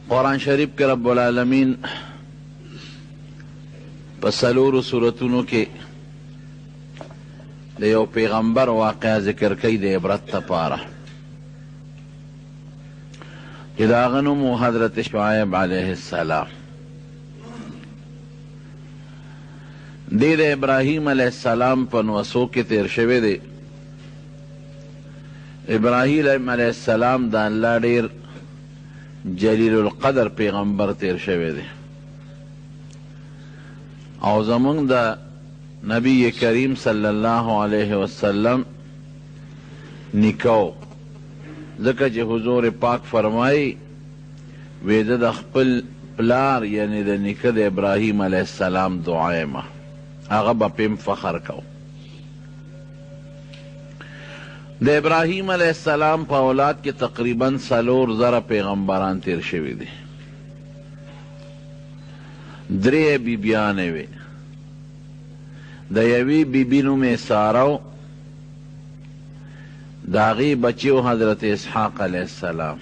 قرآن شریف کے رب العالمین پسلور سورتونو کے دیو پیغمبر واقعہ ذکر کئی دے عبرت تپارا کہ داغنمو حضرت شعیب علیہ السلام دے دے ابراہیم علیہ السلام پنوسو کے تیر شوے دے ابراہیم علیہ السلام دا اللہ دیر جلیل القدر پیغمبر تیر شوے دے او زمون دا نبی کریم صلی اللہ علیہ وسلم نکاو ذکر چه حضور پاک فرمائی ویده دا خپل پلار یعنی دا نکد ابراہیم علیہ السلام دعای ما آغا با پیم فخر کو دا ابراہیم علیہ السلام پا اولاد کی تقریباً سالور زر پیغمبران تیر شوی دی درے بی بیانے وی دا یوی بی بینو میں ساراو داغی بچیو حضرت اسحاق علیہ السلام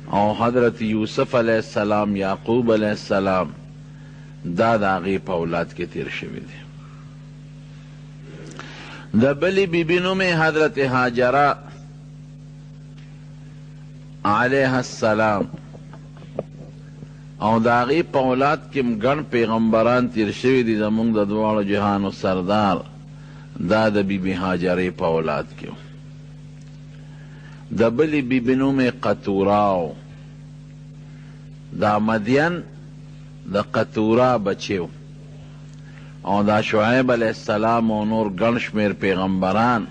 او حضرت یوسف علیہ السلام یعقوب علیہ السلام دا داغی پا اولاد کے تیر شوی دی دا بلی بی بینو میں حضرت حاجرہ علیہ السلام او داغی پا اولاد کم گن پیغمبران تیر شوی دی زمونگ دا دوار جہان و سردار دا دا بی بی حاجرہ پا اولاد کیو دا بلی بی بینو میں قطوراو دا مدین دا قطورا بچیو او دا شعیب علیہ السلام و نور گنشمیر پیغمبران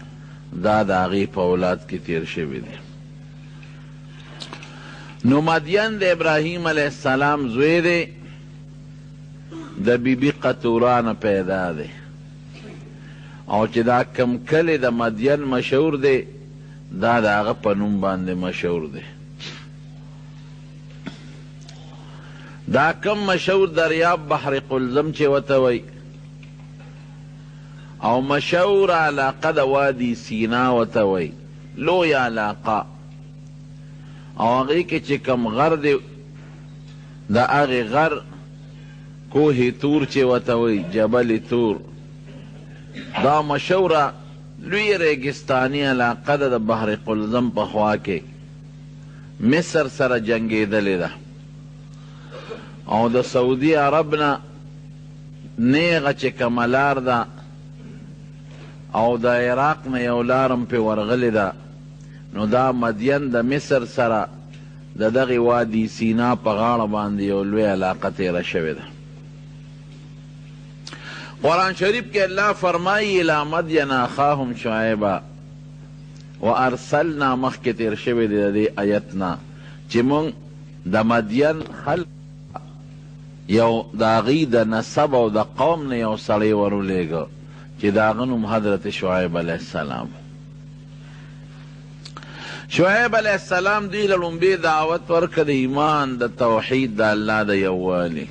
دا داغی پا اولاد کی تیر شوی دی نو مدین دا ابراہیم علیہ السلام زوی دے دا بی بی قطوران پیدا دے او چې دا کم کلی دا مدین مشهور دی دا دا آغا پنوم بانده مشهور دی دا کم مشهور دریاب بحر قلزم چه وتوی او مشهور علاقه دا وادی سینا وتوی لوی علاقه او آغی که چه کم غر دی دا آغی غر کوه تور چه وتوی جبل تور دا مشهوره لوی ریگستانی علاقه دا بحر قلزم پخوا کے مصر سر جنگی دلی دا او دا سعودی عربنا نیغا چه کملار دا او دا عراق نا یولارم پی ورغلی دا نو دا مدین دا مصر سر دا دغی وادی سینا پا غاڑ باندی یو لوی علاقه تیره شوی دا قرآن شریف کے اللہ فرمائی الى مدین اخاہم شعیبا وارسلنا مخ کے تیر شوی دی آیتنا چی مونگ دا مدین خلق یو داغی دا نسب و دا قوم نے یو سڑی ورو لے گا چی داغنم حضرت شعیب علیہ السلام شعیب علیہ السلام دی لنبی دعوت ورکد ایمان دا توحید دا اللہ دا یوالی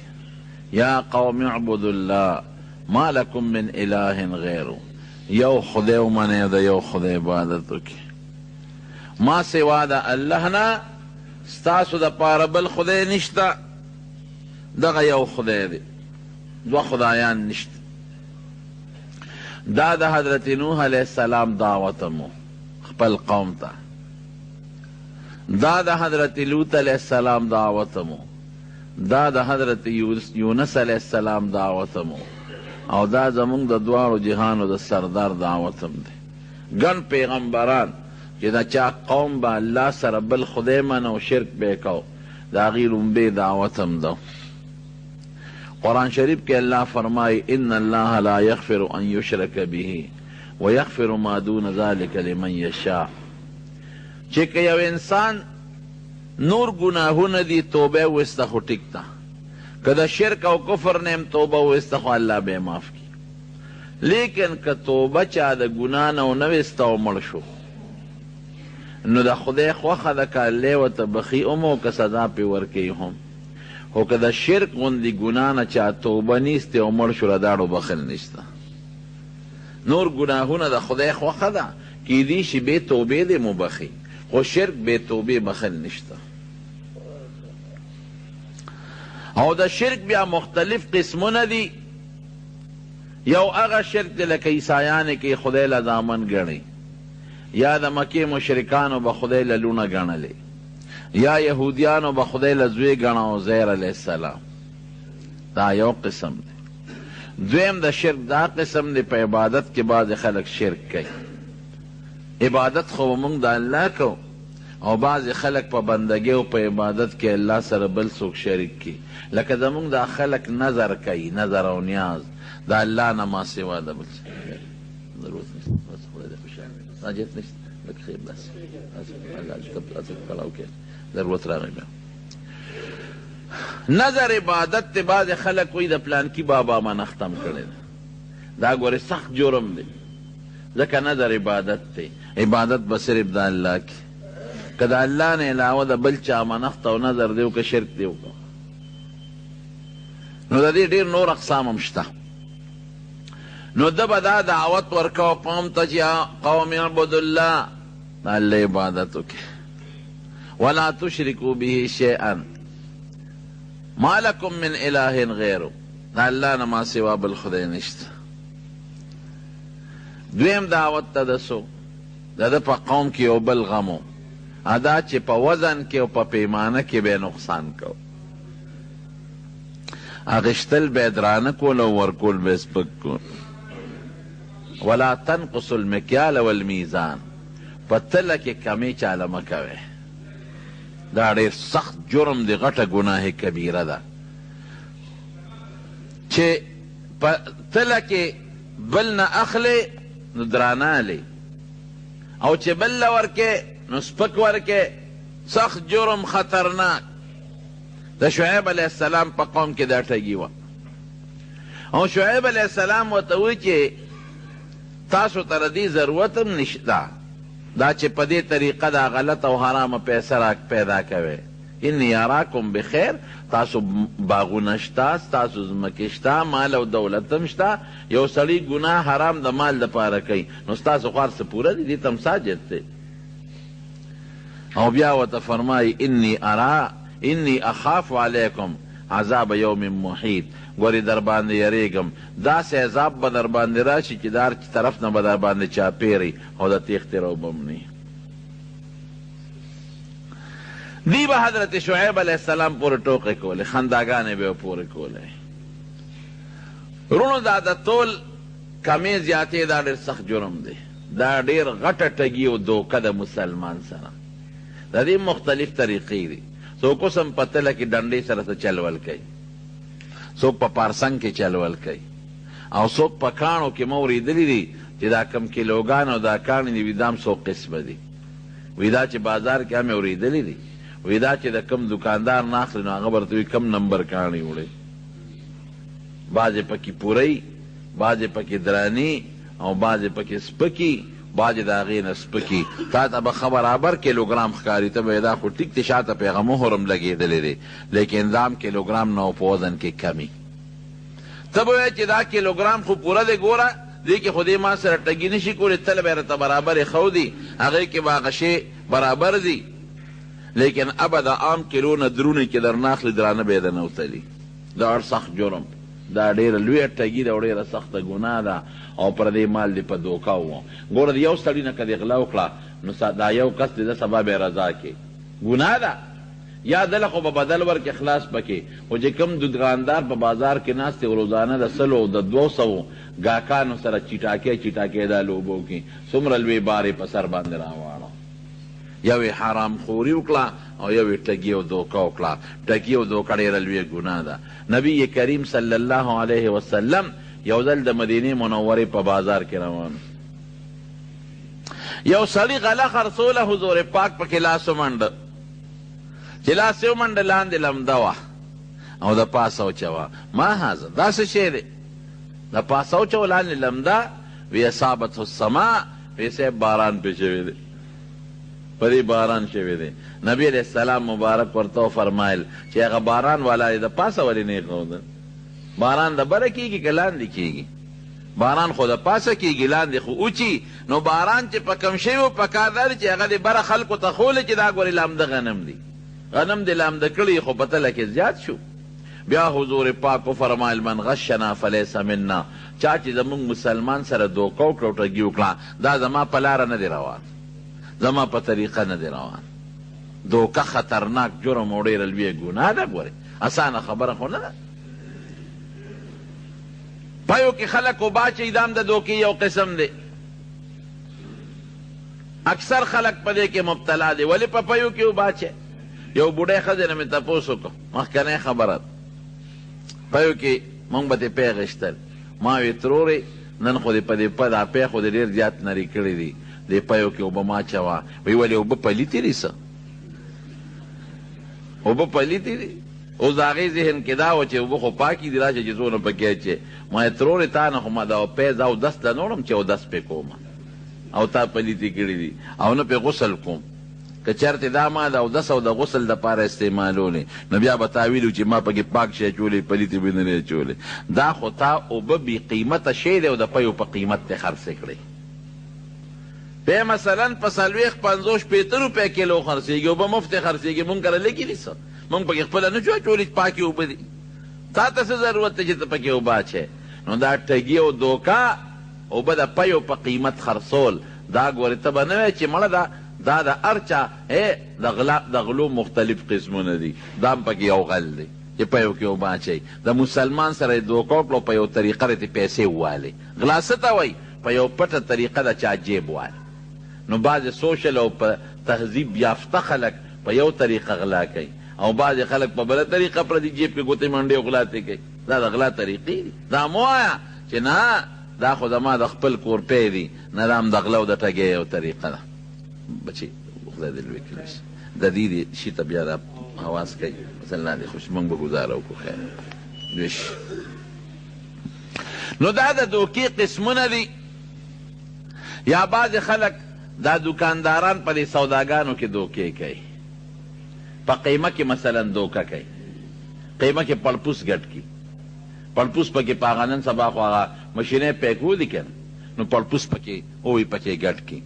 یا قوم اعبدوا اللہ ما لکم من الہ غیرو یو خدای منی دا یو خدای عبادتو کی ما سوا دا اللہ نا ستاسو دا پارا بل خدای نشتا دا یو خدای دی دو خدایان نشتا دا دا حضرت نوح علیہ السلام دعوتمو خپل قوم تا دا دا حضرت لوط علیہ السلام دعوتمو دا دا حضرت یونس علیہ السلام دعوتمو او دا زمونگ دا دوارو جہانو دا سردار دعوتم دے گن پیغمبران کہ دا چا قوم با اللہ سر بل خدای من و شرک بے کو دا غیرون بے دعوتم دو قرآن شریف کے اللہ فرمائی ان اللہ لا یغفر ان یشرک به ویغفر ما دون ذالک لمن یشاء چکہ یو انسان نور گناہون دی توبہ وستخو ٹکتا کدا شرک او کفر نیم توبہ وستخو اللہ بے معاف کی لیکن که توبہ چا دا گناہ نو نوستا و مرشو نو دا خدای خوخه دا که اللہ و تبخی امو که صدا پی ورکی هم خو که دا شرک غندی گناہ نا چا توبہ نیستی و مرشو را دارو بخل نیستا نور گناہون دا خدای خوخه دا کی دیشی بے توبے دے مبخی خو شرک بے توبے بخل نشتا او د شرک بیا مختلف قسمونه دي. یو هغه شرک دی لکه عیسایانې کې خدای له دامن ګڼي، یا د مکې مشرکانو به خدای له لونه ګڼلې، یا یهودیانو به خدای له زوی ګڼه عزیر علیه السلام. دا یو قسم دی. دویم د شرک دا قسم دی په عبادت کې بعضې خلک شرک کوي. عبادت خو موږ د الله کو، او بعضې خلک په بندګۍ او په عبادت کې الله سره بل څوک شریک کړي. لکه زموږ دا خلک نظر کوي، نظر او نیاز د الله نه ما سوا د بل څه ضرورت نشته. بس خدای دې خوشحاله حاجت نشته، لکه خیر بس کلاو کې ضرورت راغی. نظر عبادت ته بعضې خلک وایي د پلانکي بابا ما نه ختم کړی ده. دا ګورې سخت جرم دی، ځکه نظر عبادت دی. عبادت به صرف د الله کې، که د الله نه علاوه د بل چا منښت او نظر دی وکړه، شرک دی وکړه، نو د دې ډېر نور اقسام هم شته. نو ده به دا دعوت ورکوه قوم ته چې قوم اعبدوا الله، د الله عبادت وکړئ، ولا تشرکوا به شیئا ما لکم من اله غیره، د الله نه ما سوا بل خدای نشته. دویم دعوت ته د سو د ده په قوم کې یو بل غمو، ادا چې په وزن کې او په پیمانه کې به نقصان کو، اغشتل به درانه کول او ورکول به سپک کول. ولا تنقص المکیال والمیزان، په تله کې کمی چاله مه کوئ. دا ډېر سخت جرم دی، غټه ګناه کبیره ده چې په تله کې بل نه اخلې نو درانه الی، او چې بل له ورکې نو سپک ورکې. سخت جرم، خطرناک. د شعیب علیه السلام په قوم کې دا ټګي وه، او شعیب علیه السلام ورته وایي چې تاسو ته د دې ضرورت هم نشته دا چې په دې طریقه دا غلط او حرامه پیسه پیدا کوئ. انی اراکم بخیر، تاسو باغونه شته، تاسو ځمکې شته، مال او دولت هم شته. یو سړی ګناه حرام د مال دپاره کوي، نو ستاسو خو هر څه پوره دي، دې ته هم ساجد دی. او بیا ورته فرمایي انی اخاف علیکم عذاب یوم محیط، ګورې در باندې یریږم داسې عذاب به در باندې راشي چې د هر طرف نه به در باندې چاپېري او د تیښتې روبم نه. دی به حضرت شعیب علیه السلام پورې ټوقې کولې، خنداګانې به یې پورې کولې. وروڼو دا د ټول کمې زیاتې دا ډېر سخت جرم دی، دا ډېر غټه ټګي او دوکه د مسلمان سره. د دې مختلف طریقې دي. څوک اوس هم په تله کې ډنډې سره څه چلول کوي، څوک په پارسنګ کې چلول کوي، او څوک په کاڼو کې مو اورېدلي دي چې دا کم کیلوګان او دا کاڼې دي، وي دا هم څو قسمه دي. وي دا چې بازار کې هم اورېدلي دي، وي دا چې د کم دکاندار نه اخلي نو هغه به ورته وي کم نمبر کاڼې وړئ. بعضې پکې پورئ، بعضې پکې دراني، او بعضې پکې سپکي، بعضې د هغې نه سپکي. تا ته به برابر کیلوګرام ښکاري، ته به دا خو ټیک دی شاته پې هغه مهر هم لګېدلی دی، لیکن دا هم کیلوګرام نه په وزن کې کمی. ته به وایې چې دا کیلوګرام خو پوره دی، ګوره دې کې خو دې ما سره ټګي نه شي کولی، تل به یې راته برابر یې ښودي، هغې کې به هغه شی برابر دي، لیکن ابه د عام کیلو نه درونې کې در نه اخلي، درانه به یې درنه وتلي. دا ډېر سخت جرم، دا ډېره لویه ټګي ده او ډېره سخته ګناه ده، او پر دې مال دې په دوکه وو. ګوره د یو سړي نه که دې غلا وکړه نو دا یو کس دې د سبا به یې رضا کې ګناه ده، یا دله خو به بدل ورکې خلاص پکې. خو چې کوم دکاندار په بازار کې ناست دی روزانه د 100 او د 200 ګاهکانو سره چټاکې دا لوبو کې څومره لوی بارې په سر باندې راواړه. یو یې حرام خوري وکړه او یو یې ټګي او دوکه وکړه. ټګي او دوکه ډېره لویه ګناه ده. نبی کریم صلی الله علیه وسلم یو ځل د مدینې منورې په بازار کې روان، یو سړي غله خرڅوله، حضور پاک پکې لاس ومنډه، چې لاس یې ومنډه لاندې لمده وه او د پاسه وچوه. ما هذا، دا څه شی دی؟ د پاسه وچوه لاندې لمده. وی اصابته السماء، وی صاحب باران پې شوی دی، په دې باران شوی دی. نبی علیہ السلام مبارک ورته فرمایل چې هغه باران والا د پاسه ولې نه ایښودل؟ باران د بره کېږي که لاندې کېږي؟ باران خو د پاسه کېږي، لاندې خو اوچي. نو باران چې په کم شوی و پکار دا دی چې هغه د بره خلکو ته ښولې چې دا ګورې لامده غنم دی، غنم دې لامده کړي، خو په تله کې زیات شو. بیا حضور پاک کو فرمایل من غشنا فلیس منا، چا چې زمونږ مسلمان سره دوکه وکړه او ټګي وکړه دا زما په لاره نه دی روان، زما په طریقه نه دی روان. دوکه خطرناک جرم او ډېره لویه ګناه ده. ګورې اسانه خبره خو نه ده. پایو کې خلک وباچي دا هم د دوکې یو قسم دی. اکثر خلک په دې کې مبتلا دی. ولې په پایو کې وباچي؟ یو بوډۍ ښځې نه مې تپوس وکړو، مخکنۍ خبره ده، پایو کې مونږ به دې پی غشتل. ما وې ترورې نن خو دې په دې په دا پی خو دې ډېر زیات نري کړي دي، دې پایو کې اوبه ما اچوه. وایي ولې اوبه پلیتې دي څه؟ اوبه پلیتې دي؟ اوس د هغې ذهن کې دا و چې اوبه خو پاکې دي، راشه چې څونه پکې اچې. ما یې ترورې تا نه خو ما دا پی زه اودس ته نه وړم چې اودس پې کوم او تا پلیتې کړي دي او نه پې غسل کوم. که چېرته دا ما د اودس او د غسل دپاره استعمالولې نو بیا به تا ویلو چې ما پکې پاک شی اچولې پلیتې به نه اچولې. دا خو تا اوبه بې قیمته شی دی او د پیو په قیمت ته خرڅې کړې. پی مثلا په 40-50 روپۍ کیلو خرڅېږي، اوبه مفت خرڅېږي، مونږ کره لږې دي څه؟ مونږ پکې خپله نه شو اچولې چې پاکې اوبه دي. تا ته څه ضرورت دی چې ته پکې اوبه اچې؟ نو دا ټګي او دوکه اوبه د پیو په قیمت خرڅول دا ګورې ته به نه وایې چې مړه دا د هر چا د غلو مختلف قسمونه دي، دا هم پکې یو غل دی چې پیو کې اوبه اچوي. د مسلمان سره یې دوکه وکړو په یو طریقه رتې پیسې ووالې. غلا څه ته وایي؟ په یو پټه طریقه د چا جیب وال. نو بعضې سوشل او په تهذیب یافته خلک په یو طریقه غلا کوي او بعضې خلک په بله طریقه پردي جیب کې ګوتې منډې او غلا کوي. دا د غلا طریقې دي. دا مو وایه چې نه دا خو زما د خپل کور پی دي، نه دا هم د غلا او د ټګۍ یو طریقه ده. بچې خدای دې لوی کړي د دې شي ته بیا دا حواس کوي مثلا دې خوش مونږ به ګزاره وکړو. خیر دوش نو دا د دوکې قسمونه دي. یا بعضې خلک دا دکانداران په دې سوداګانو کې دوکې کوي، په قیمه کې مثلا دوکه کوي، قیمه کې پړپوس ګټ کي، پړپوس پکې په هغه نن سبا خو هغه مشینۍ پیکو دي که نو پړپوس پکې اووي پکې ګټ کي.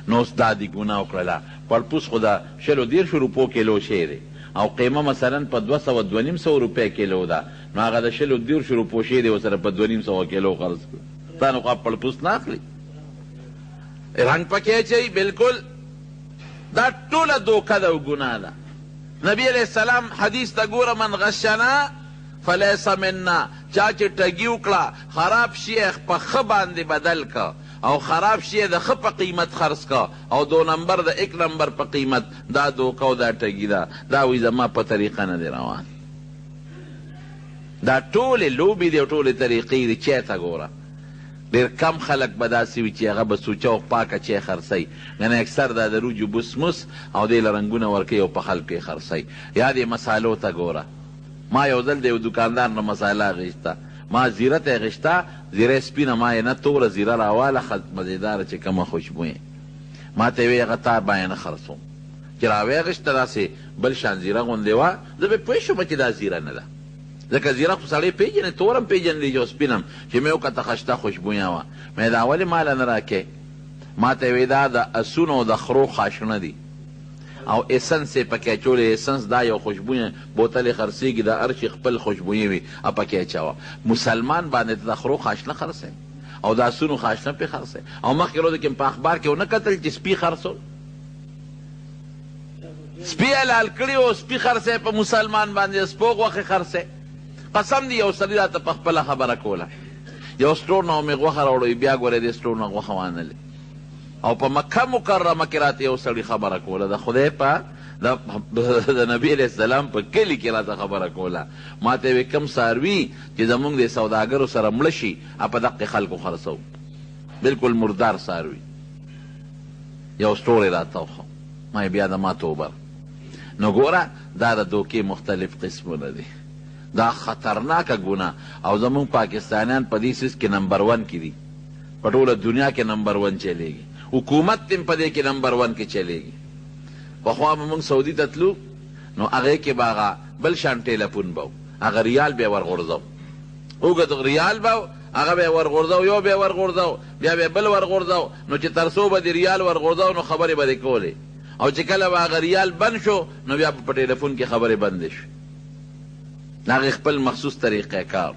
نو اوس دا دې ګناه وکړله. پړپوس خو د 20-30 روپو کیلو شی دی او قیمه مثلا په 200-250 روپۍ کیلو ده، نو هغه د 20-30 روپو شی دی ورسره په 250 کیلو خرڅ کړو. تا نو خو پړپوس نه اخلي، رنګ پکې اچوي. بالکل دا ټوله دوکه ده او ګناه ده. نبی علیہ السلام حدیث ته ګوره من غشنا فلیس منا، چا چې ټګي وکړه خراب شی په ښه باندې بدل که او خراب شی د ښه په قیمت خرڅ که او 2 نمبر د 1 نمبر په قیمت، دا دوکه او دا ټګي ده. دا وایي زما په طریقه نه دی روان. دا ټولې لوبې دي او ټولې طریقې دي. چی ته ګوره ډېر کم خلک به داسې وي چې هغه به سوچه او پاکه چی خرڅوي، یعنې اکثر دا د روجو بسمس او دې له رنګونه ورکوي او په خلکو یې خرڅوي. یا دې مسالو ته ګوره. ما یو ځل د یو دوکاندار نه مساله اخیسته، ما زیره ته اخیسته، زیره سپینه، ما یې نه توره زیره راواله مزېداره چې کومه خوشبویې. ما ته یې ویې هغه تا باندې نه خرڅوم چې راویې اخیسته داسې بل شان زیره غوندې وه. زه به پوه شوم چې دا زیره نه ده، ځکه زیره خو سړی پېژنې، تورم پېژندې جو سپینم چې مې وکته خشته خوشبویه وه. مې دا ولې ماله نه راکې؟ ما ته یې ویې دا د اسونو او د خرو خاشونه دي او اسنس یې پکې اچولی. اسنس دا یو خوشبویه بوتل یې خرڅېږي، د هر شي خپل خوشبویې وي او پکې اچوه. مسلمان باندې د خرو خاشنه خرڅوي او د اسونو خاشنه پې خرڅوي. او مخکې ورځو کې په اخبار کې ونه کتل چې سپي خرڅول، سپي حلال کړي او سپي خرڅوي په مسلمان باندې، سپو غوښې خرڅوي. قسم دی یو سړي راته په خپله خبره کوله، یو سټور نه مې غوښه راوړوي، بیا ګورې دې سټور نه غوښه وانلې. او په مکه مکرمه کې راته یو سړي خبره کوله، د خدای په د نبي علیه السلام په کلي کې راته خبره کوله. ما ته یې کم څاروي چې زمونږ د سوداګرو سره مړه شي په دقې خلکو خرڅوو، بلکل مردار څاروي. یو سټور یې راته وښو، ما یې بیا د ما توبه. نو ګوره دا د دوکې مختلف قسمونه دي. دا خطرناکه ګناه او زمونږ پاکستانیان په دې سیس کې نمبر 1 کې دي، په ټوله دنیا کې نمبر 1 چلیږي. حکومت تم په دې کې نمبر 1 کې چلیږي. پخوا به موږ سعودي ته تلو نو هغې کې به هغه بل شان ټیلیفون به و، هغه ریال به یې ورغورځو، اوږد ریال به و، هغه به یې ورغورځو، یو به یې ورغورځو، بیا به یې بل ورغورځو. نو چې تر څو به د ریال ورغورځو نو خبرې به دې کولې، او چې کله به هغه ریال بند شو نو بیا په ټیلیفون کې خبرې بندې شوې. هغې خپل مخصوص طریقه کار.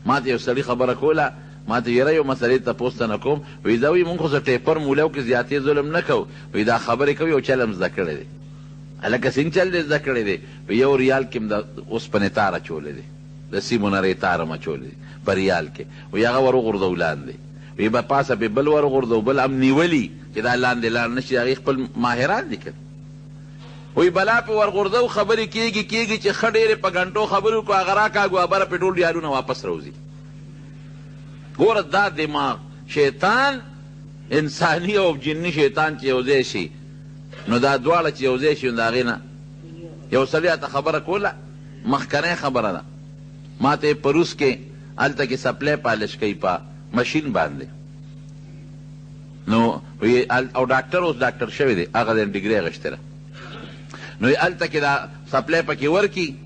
ما ته یو سړي خبره کوله، ما ته یره یو مسلې تپوس ته نه کوم، وایي دا وایي مونږ خو ټیپر مولیو کې زیاتې ظلم نه کوو، وایي دا خبرې کوي او چل هم زده کړی دی. هلکه څنګه چل دی زده کړی دی؟ په یو ریال کې هم د اوسپنې تار اچولی دی، د سیمو نرۍ تار هم اچولی دی په ریال کې، وایي هغه ور وغورځو لاندې، وایي به پاسه پې بل ور وغورځو، بل هم نیولي چې دا لاندې لاړ نه شي، هغې خپل ماهران دي که. وایي بلا پې ور غورځو، خبرې کېږي چې ښه ډېرې په غنټو خبرې وکړو، هغه راکاږو بره پې ټول ریالونه واپس راوځي. ګوره دا دماغ شیطان، انساني او جني شیطان چې یو ځای شي نو دا دواړه چې یو ځای شي نو د هغې نه یو سړي راته خبره کوله، مخکنۍ خبره ده، ما ته یې په روس کې هلته کې سپلی پالش کوي په مشین باندې، نو او ډاکټر اوس ډاکټر شوی دی، هغه د ډګري اخیستې ده، نو هلته کې دا سپلی پکې ورکي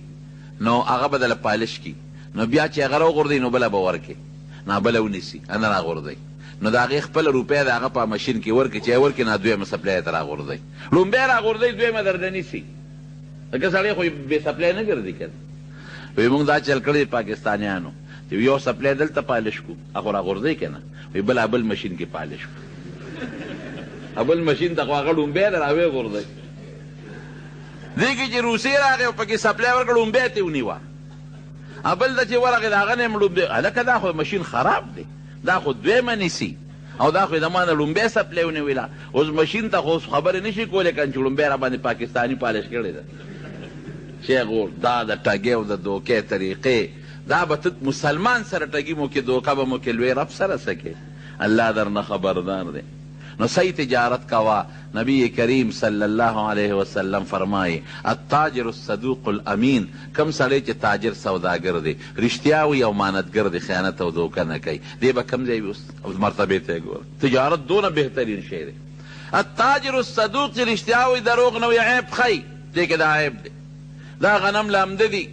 نو هغه به دله پالش کي، نو بیا چې هغه راوغورځوي نو بله به ورکي، نه بله ونیسي نه راغورځوي، نو د هغې خپله روپۍ د هغه په مشین کې ورکړي چې ورکړي نه دویمه سپلی یې ته راغورځوي، لومبی راغورځوي دویمه درنه نیسي، ځکه سړی خو بې سپلی نه ګرځي که نه. وایي مونږ دا چل کړی پاکستانیانو چې یو سپلی دلته پالش کړو هغه راغورځوي که نه، وایي بل مشین کې پالش کړو، بل مشین ته خو هغه لومبی ده راویې غورځوي. دې کې چې روسیې راغی او پکې سپلی ورکړه لومبی ته یې ونیوه، بل ده چې ورغې د هغه نه یې هم لومبی، هلکه دا خو مشین خراب دی، دا خو دویمه نیسي او دا خو د ما نه لومبی سپلی ونیوله، اوس مشین ته خو اوس خبرې نه شي کولی که چې لومبی را باندې پاکستاني پالش کړې ده. شیخ دا د ټګۍ او د دوکې طریقې، دا به ته مسلمان سره ټګي مو کې دوکه به مو کې لوی رب سره سکې، الله در نه خبردار دی. نو صحیح تجارت کوا. نبی کریم صلی اللہ علیہ وسلم فرمائے التاجر الصدوق الامین، کم سړی چې تاجر سوداګر دی، رښتیا وي او امانتګر دی، خیانت او دوکه نه کوي، دی به کم ځای وي مرتبې ته ګوره. تجارت دونه بهترین شی دی. التاجر الصدوق چې رښتیا وي، دروغ نه وي، عیب ښیي، دی کې دا عیب دی، دا غنم لامده دي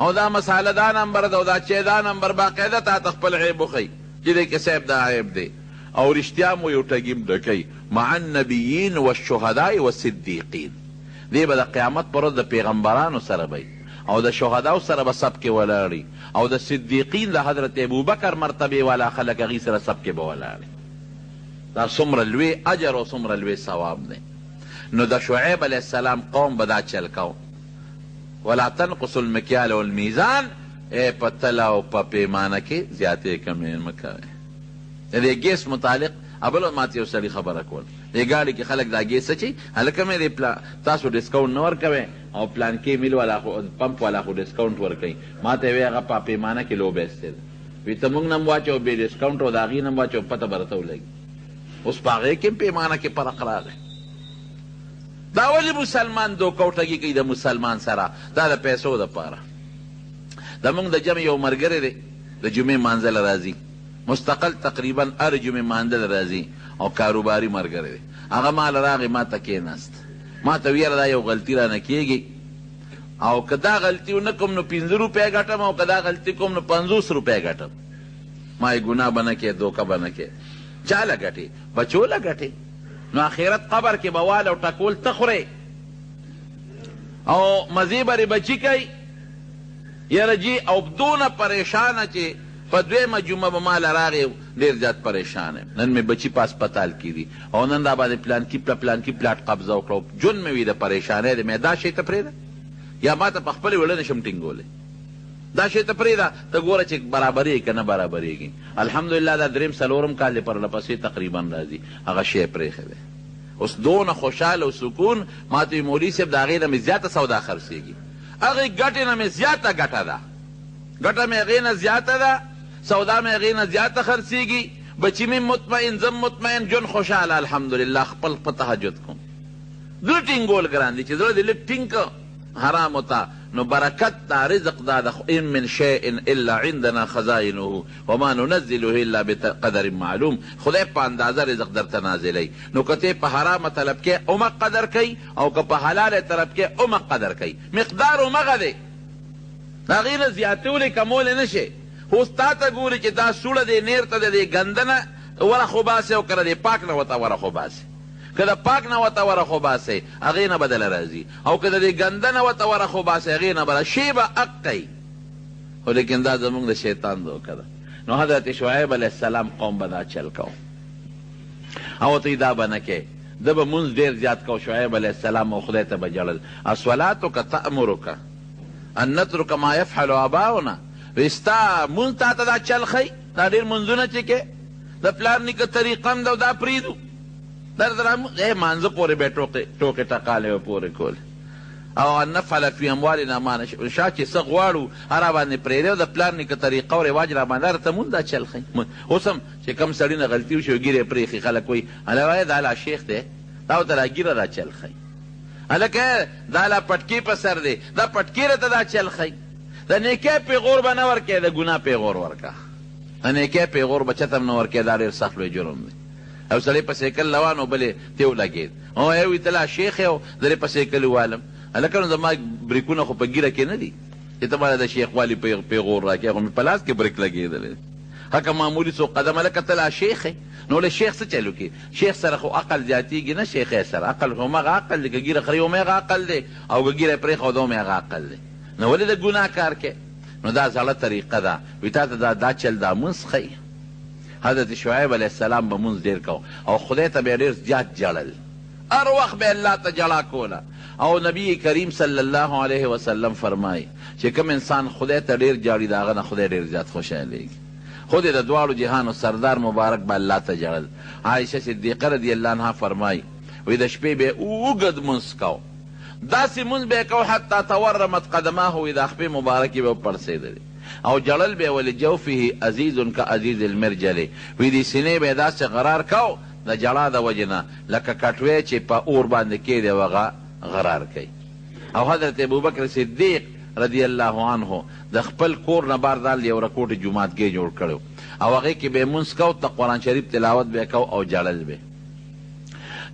او دا مساله دا نمبر ده او دا چې دا نمبر باقاعده تا ته خپل عیب وښیي چې دی کې صاحب دا عیب دی، او رښتیا مو یو ټګي نه کوي. مع النبیین والشهداء والصدیقین، دی به د قیامت پر ورځ د پیغمبرانو سره وي او د شهداو سره به سب کې ولاړي، او د صدیقین د حضرت ابوبکر مرتبې والا خلک هغې سره سب کې به ولاړي. دا څومره لوی اجر او څومره لوی ثواب دی. نو د شعیب علیه السلام قوم به دا چل کو، ولا تنقصوا المکیال والمیزان، په تله او په پیمانه کې زیاتې کمې مه کوئ. د دې ګیس متعلق ابل ما ته یو سړي خبره کول، دې ګاډي کې خلک دا ګیس اچوي، هلکه مې تاسو ډسکاونټ نه ورکوئ او پلان کې میل والا خو پمپ والا خو ډسکاونټ ورکوي. ما ته وایي هغه په پیمانه کې لوبه ایستې ده، وایي ته موږ نه هم واچو بې ډسکاونټ او د هغې نه هم واچو، پته به راته ولګي. اوس په هغې کې پیمانه کې فرق راغی. دا ولې مسلمان دوکه او ټګي کوي د مسلمان سره؟ دا د پیسو دپاره. زموږ د جمع یو ملګری دی، د جمعې مانځله راځي، مستقل تقریبا هر جمعې مانځل راځي او کاروباري ملګری دی. هغه ما له راغی ما ته کېناست، ما ته ویره دا یو غلطي رانه کېږي، او که دا غلطي ونه کوم نو 5 روپۍ ګټم، او که دا غلطي کوم نو 50 روپۍ ګټم. ما یې ګناه به نه کې، دوکه به نه کې. چا له ګټې؟ بچو له ګټې. نو آخرت قبر کې به وال او ټکول ته خورې او مزې به بچي کوي. یاره جي او دونه پریشانه چې په دویمه جمعه به ما له راغې ډېر زیات پریشان یم. نن مې بچي په اسپتال کې دي او نن دا باندې پلانکي پلاټ قبضه وکړه، جون مې وي د پریشانۍ د مې دا شی ته پرېږده، یا ما ته په خپلې وړه نشم ټینګولی. دا شی ته پرېږده، ته ګوره چې برابرېږي که نه برابرېږي. الحمدلله دا 3-4 کال دی پرلپسې تقریبا راځي، هغه شی پرېښی دی. اوس دونه خوشحال او سکون. ما ته مولوي صاحب د هغې نه مې زیاته سودا خرڅېږي، هغې ګټې نه مې زیاته ګټه ده، ګټه مې هغې نه زیاته ده، سودا مې هغې نه زیاته خرڅېږي، بچي مې مطمئن، زم مطمئن، جون خوشحاله الحمدلله. خپل په تهجد کوم. زړه ټینګول ګران دي، چې زړه دې لږ ټینګ که حرامو ته، نو برکت دا رزق دا د ان من شیء الا عندنا خزائنه وما ننزله الا بقدر معلوم. خدای په اندازه رزق درته نازلی، نو که ته په حرامه طلب کې اومه قدر کوي او که په حلاله طلب کې اومه قدر کوي. مقدار اومغه دی، د هغې نه زیاتولی کمولی نه شي. اوس تا ته ګوري چې دا سوړه دی نیر ته د دې ګنده نه وره خوباسې او که د دې پاک نه ورته وره خوباسې. که د پاک نه ورته وره خوباسې هغې نه به دله راځي، او که د دې ګنده نه ورته وره خوباسې هغې نه به شی به حق کوي. خو لیکن دا زمونږ د شیطان دوکه ده. نو حضرت شعیب علیه السلام قوم به دا چل کو او ته دا به نه کې، ده به مونځ ډېر زیات کو. شعیب علیه السلام او خدای ته به ژړل، اصلاتک تأمرک ان نترک ما یفعل آباؤنا، وی ستا مونځ تا ته دا چل ښیي، دا ډېر مونځونه چې کې د پلار نیکه طریقه هم ده او دا پرېږدو، مانځه پورې به ټوکې ټقالې به پورې کولې. او ان نفعل فی اموالنا ما نشاء، شا چې څه غواړو هر باندې پرېږدی او د پلار نیکه طریقه او رواج را باندې راته مونځ دا چل ښیي. اوس هم چې کوم سړي نه غلطي وشي او ږیرې پرېښي، خلک وایي هله وایه دا لا شیخ دی، دا ورته را ږیره را چل ښیي، هلکه دا لا پټکي په سر دی، دا پټکي راته دا چل ښیي. د نیکۍ پیغور به نه ورکوې، د ګناه پیغور ورکه. د نیکۍ پیغور به چاته هم نه ورکوې، دا ډېر سخت لوی جرم دی. او سړی په سایکل روان و بلې ته ولګېد، او وایي ته لا شیخ یې او زه په سایکل ووالم. هلکه نو زما بریکونه خو په ګیره کې نه دي چې ته ماله د شیخ والي پیغور راکړې، خو مې په لاس کې بریک لګېدلی، هکه معمولي څو قدم. هلکه ته لا شیخ یې، نو له شیخ څه چل وکړي؟ شیخ سره خو عقل زیاتېږي نه، شیخی سره عقل خو همغه عقل دی، که ګیره خري همغه عقل دی او که ګیره یې پرېښوده همغه عقل دی. نو ولې د ګناه کار کې؟ نو دا زړه طریقه ده. وي تا ته دا چل دا مونځ ښیي. حضرت شعیب علیه السلام به مونځ ډېر کو او خدای ته به یې ډېر زیات جړل، هر وخت به الله ته جړا کوله. او نبی کریم صلی الله علیه وسلم فرمایي چې کوم انسان خدای ته ډېر جاړي د هغه نه خدای ډېر زیات خوشحالېږي. خود د دواړو جهانو سردار مبارک به الله ته جړل. عایشه صدیقه رضی الله عنها فرمایي وایي د شپې به اوږد مونځ کو، داسې مونځ به یې کو حتی تورمت قدماه، وایي دا خپې مبارکې به وپړسېدلې او جړل به ولجوفه عزیز کعزیز المرجل، وایي دې سینې به یې داسې غرار کو د جړا د وجې نه لکه کټوی چې په اور باندې کېدی هغه غرار کوي. او حضرت ابوبکر صدیق رضی الله عنه د خپل کور نه بار دال یو رکوټ جوماتګۍ جوړ کړی او هغې کې به یې مونځ کو، ته قرآن شریف تلاوت به یې کو او جړل به.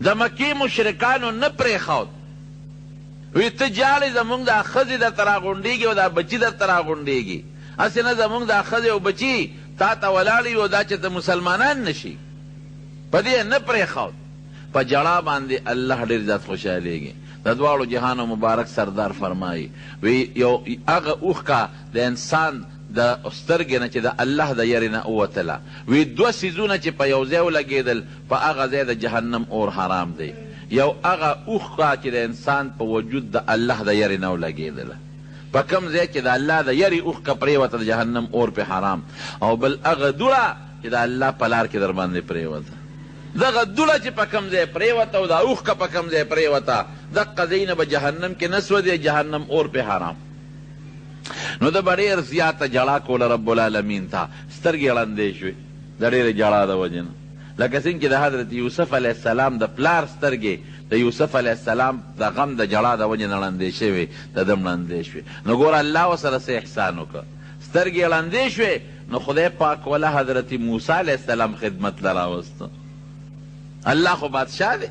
د مکې مشرکانو نه پرېښود، وی ته جاړې زمونږ دا ښځې درته راغونډېږي او دا بچي درته راغونډېږي، هسې نه زمونږ دا ښځې او بچي تا ته ولاړ وي او دا چې ته مسلمانان نشي، په دې نه پرېښود. په جړا باندې الله ډېر زیات خوشحالېږي. د دواړو جهانو مبارک سردار فرمایي وی یو هغه اوښکه د انسان د سترګې نه چې د الله د یرې نه ووتله، وی دوه څیزونه چې په یو ځای ولګېدل په هغه ځای د جهنم اور حرام دی. یو هغه اوښکه چې د انسان په وجود د الله د یرې نه ولګېدله، په کوم ځای چې د الله د یرې اوښکه پرېوته د جهنم اور پې حرام، او بل هغه دوړه چې د الله په لار کې در باندې پرېوته. دغه دوړه چې په کوم ځای پرېوته او دا اوښکه په کوم ځای پرېوته، دقه ځای نه به جهنم کې نه سوځي، جهنم اور پې حرام. نو د به ډېر زیاته جړا کوله رب العالمین ته، سترګې ړندې شوې د ډېرې جړا د وجې نه، لکه څنګه چې د حضرت یوسف علیه السلام د پلار سترګې د یوسف علیه السلام د غم د جړا د وجې نه ړندې شوې، د ده هم ړندې شوې. نو ګوره الله ورسره څه احسان وکړه، سترګې ړندې شوې، نو خدای پاک وله حضرت موسی علیه السلام خدمت له راوسته. الله خو بادشاه دی.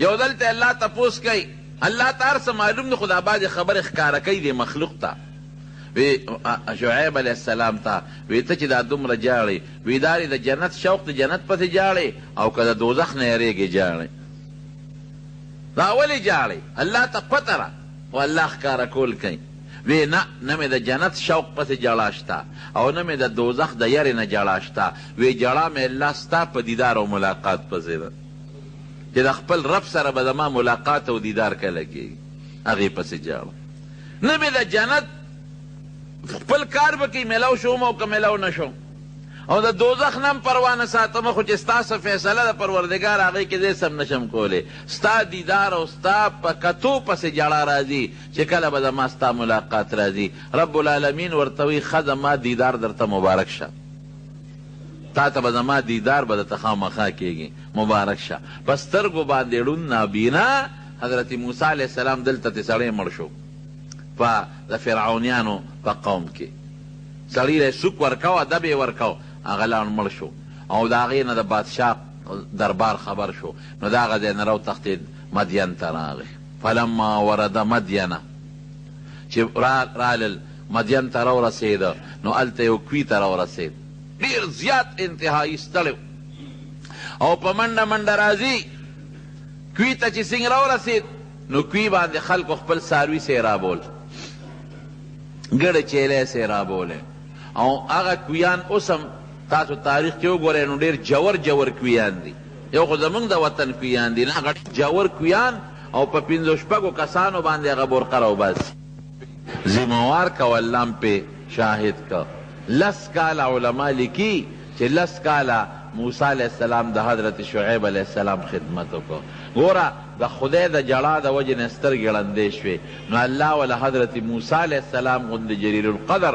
یو دلته الله تپوس کوي، الله ته هر څه معلوم دی، خو دا بعضې خبرې ښکاره کوي دې مخلوق ته. وی شعیب علیه السلام ته وی ته چې دا دومره جاړې، وی دا د جنت شوق د جنت پسې جاړې او که د دوزخ نه یېرېږې جاړې. دا ولې جاړې؟ الله ته پته ده او الله ښکاره کول کوي. وی نه مې د جنت شوق پسې جړا شته او نه مې د دوزخ د یرې نه جړا شته، وی جړا مې الله ستا په دیدار او ملاقات پسې ده، چې د خپل رب سره به زما ملاقات او دیدار کله کېږي، هغې پسې جاړه. نه مې د جنت خپل کار به کوي، میلاو شوم او که میلاو نه شوم، او د دوزخ نه هم پروا نه ساتمه، خو چې ستا څه فیصله د پروردګار هغې کې زه سم نشم کولی. ستا دیدار او ستا په کتو پسې جړا راځي چې کله به زما ستا ملاقات راځي. رب العالمین ورته وایي ښه زما دیدار درته مبارک شه، تا ته به زما دیدار به درته خامخا کېږي، مبارک شه. په سترګو باندې ړوند نابینا حضرت موسی علیه السلام دلته ته سړی مړ شو په د فرعونیانو په قوم کې، سړي له سوک ورکو ادب یې ورکو، هغه لاړ مړ شو او د هغې نه د بادشاه دربار خبر شو، نو د هغه ځای نه راوتښتېد مدین ته راغی. فلما ورد مدینه، چې رالل مدین ته راورسېده، نو هلته یو کوي ته راورسېد، ډېر زیات انتهایي ستړی او په منډه منډه راځي. کوي ته چې څنګه راورسېد، نو کوي باندې خلکو خپل څاروي سیرابول ګډه چیلې سې رابولې او هغه کویان اوسم تاسو تاریخ کې وګورئ نو ډېر جوور جوور کویان دي. یو خو زمونږ د وطن کویان دي نه، هغه جوور کویان او په پنځو شپږو کسانو باندې هغه برقه راوباسي. ذموار کو الله پې شاهد کا. لس کاله علما لیکي چې لس کاله موسی علیہ السلام د حضرت شعیب علیہ السلام خدمت وکړو. ګوره د خدای د جړا د وجې نه سترګې ړندې شوې نو الله وله حضرت موسی علیہ السلام غوندې جلیل القدر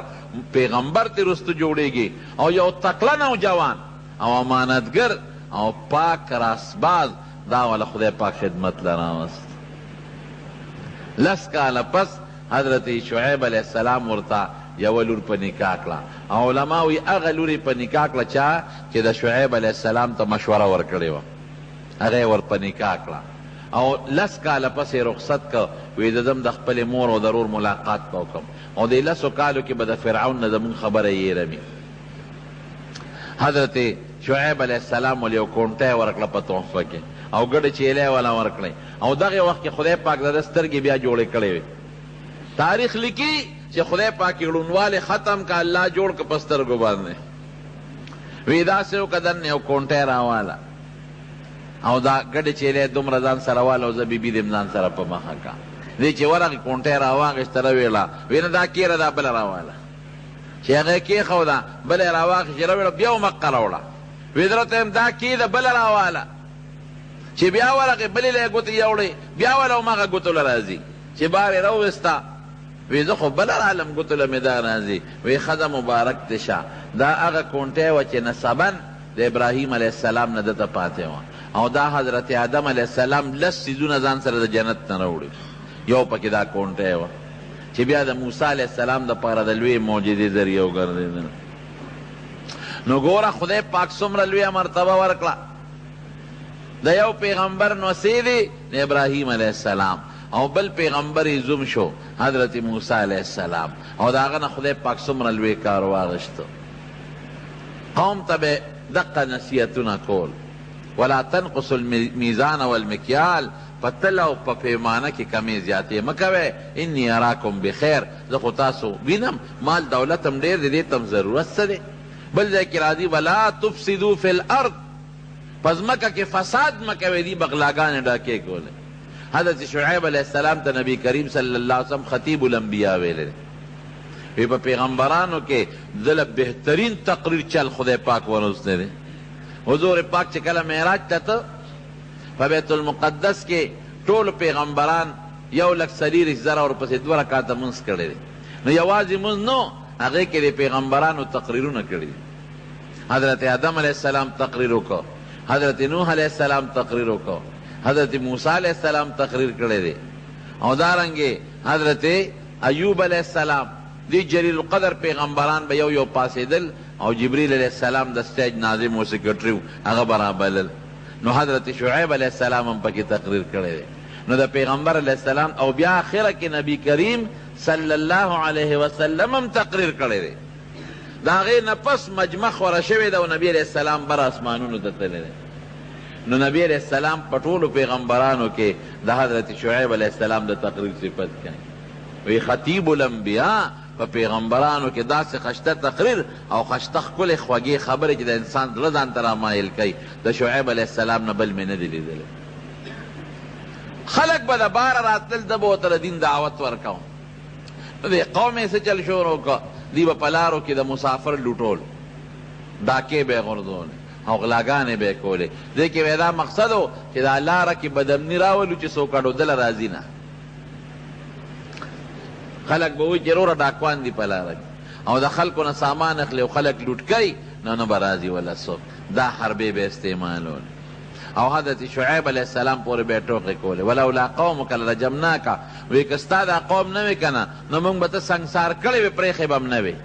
پیغمبر ترې رستو جوړېږي او یو تکړه نوجوان او امانتګر او پاک راسباز دا وله خدای پاک خدمت له راوست. لس کاله پس حضرت شعیب علیہ السلام ورته یوه لور په نکاح کړه او علما وایي هغه لورې په نکاح کړه چا چې د شعیب علیہ السلام ته مشوره ورکړې وه، هغه یې ور په نکاح کړه او لس کاله پس یې رخصت که وی د دم د خپلې مور او ضرور ملاقات به وکړم او دې لسو کالو کې به د فرعون نه زمونږ خبره یېروي. حضرت شعیب علیہ السلام ول یو کونټی ورکړه په تحفه کې او ګډه چیلې والا ورکړی او دغې وخت کې خدای پاک د ده سترګې بیا جوړې کړې وې. تاریخ لیکي چې خدای پاک یې ړوندوالی ختم که الله جوړ که په سترګو باندې. وی داسې وکړه دننه یو کونټی راواله او دا ګډې چیلې دومره ځان سره واله او زه بیبي دې ځان سره په مخه کا. دې چې ورغې کونټی راواخېسته راویړه وی نه دا کیره دا بله راواله چې هغه کېښوده بله یې راواخېسته راویړه بیا ومقه راوړه وی درته یم دا کېده بله راواله چې بیا ورغې بلې له یې ګوتې یوړې بیا وله همغه ګوتو له راځي چې بار یې راوویسته وی زه خو بله رالم ګوتو له مې دا راځي. وی ښځه مبارک دې شه دا هغه کونټی وه چې نسبن د ابراهیم علیه السلام نه دته پاتې وه او دا حضرت آدم علیه السلام لس څیزونه ځان سره د جنت نه راوړي. یو پکې دا کونټی وه چې بیا د موسی علیه السلام دپاره د لویې معجزې ذریعه وګرځېدل. نو ګوره خدای پاک څومره لویه مرتبه ورکړه. د یو پیغمبر نوسی دی د ابراهیم علیه السلام او بل پیغمبر یې زوم شو حضرت موسی علیه السلام او د هغه نه خدای پاک څومره لوی کار واغېسته. قوم ته به دقه نصیحتونه کول ولا تنقص المیزان والمکیال په تل او په پیمانه کې کمې زیاتې مه کوئ. انی اراکم بخیر زه خو تاسو وینم مال دولت هم ډېر دی دې ته هم ضرورت څه دی. بل ځای کې راځي ولا تفسدو فی الارض په ځمکه کې فساد مه کوئ. دي بغلاګانې ډاکې کولې. حضرت شعیب علیہ السلام ته نبی کریم صلی اللہ علیہ وسلم خطیب الانبیاء ویلې وی په پیغمبرانو کې دله بهترین تقریر چل خدای پاک ورستی دی. حضور پاک چې کله معراج ته ته په بیت المقدس کې ټول پیغمبران 1,40,000 ورپسې 2 رکعاته مونځ کړی دی. نو یوازې مونځ نو هغې کې د پیغمبرانو تقریرونه کړي دي. حضرت آدم علیہ السلام تقریر وکړو، حضرت نوح علیہ السلام تقریر وکړو، حضرت موسی علیہ السلام تقریر کړی دی او دارنګې حضرت ایوب علیہ السلام. دی جلیل القدر پیغمبران به یو یو پاسېدل او جبریل علیہ السلام د سټیج ناظم و سیکرټري و هغه به رابلل. نو حضرت شعیب علیہ السلام هم پکې تقریر کړی دی. نو د پیغمبر علیہ السلام او بیا آخره کې نبی کریم صلی الله علیه وسلم هم تقریر کړی دی. د هغې نه پس مجمع خوره شوې ده او نبی علیہ السلام بر اسمانونو ته تللی دی. نو نبی علیہ السلام په ټولو پیغمبرانو کې د حضرت شعیب علیہ السلام د تقریر صفت کوي. وی خطیب الانبیاء په پیغمبرانو کې داسې خشته تقریر او خشته ښکلې خوږې خبرې چې د انسان زړه ځان ته رامایل کوي د شعیب علیہ السلام نه بل مې نه دي لیدلی. خلک به د باره راتلل ده به ورته د دین دعوت ورکوم. نو د قوم یې څه چل شروع کړه. دوی به په لارو کې د مسافر لوټول، ډاکې به یې غورځولې او غلاګانې به یې کولې. دې کې به دا مقصد و چې دا لاره کې بدامني راولو چې څوک اډودله راځي نه. خلق به وایي چې وروره ډاکوان دي په لاره کې او د خلکو نه سامان اخلي او خلک لوټ کوي نو نه به راځي ولا څوک. دا حربې به استعمالول او حضرت شعیب علیہ السلام پورې به یې ټوقې کولې. ولولا قومک لرجمناک وی که ستا دا قوم نه وي که نه نو موږ به ته سنګسار کړی وې پرېښې به هم نه وې.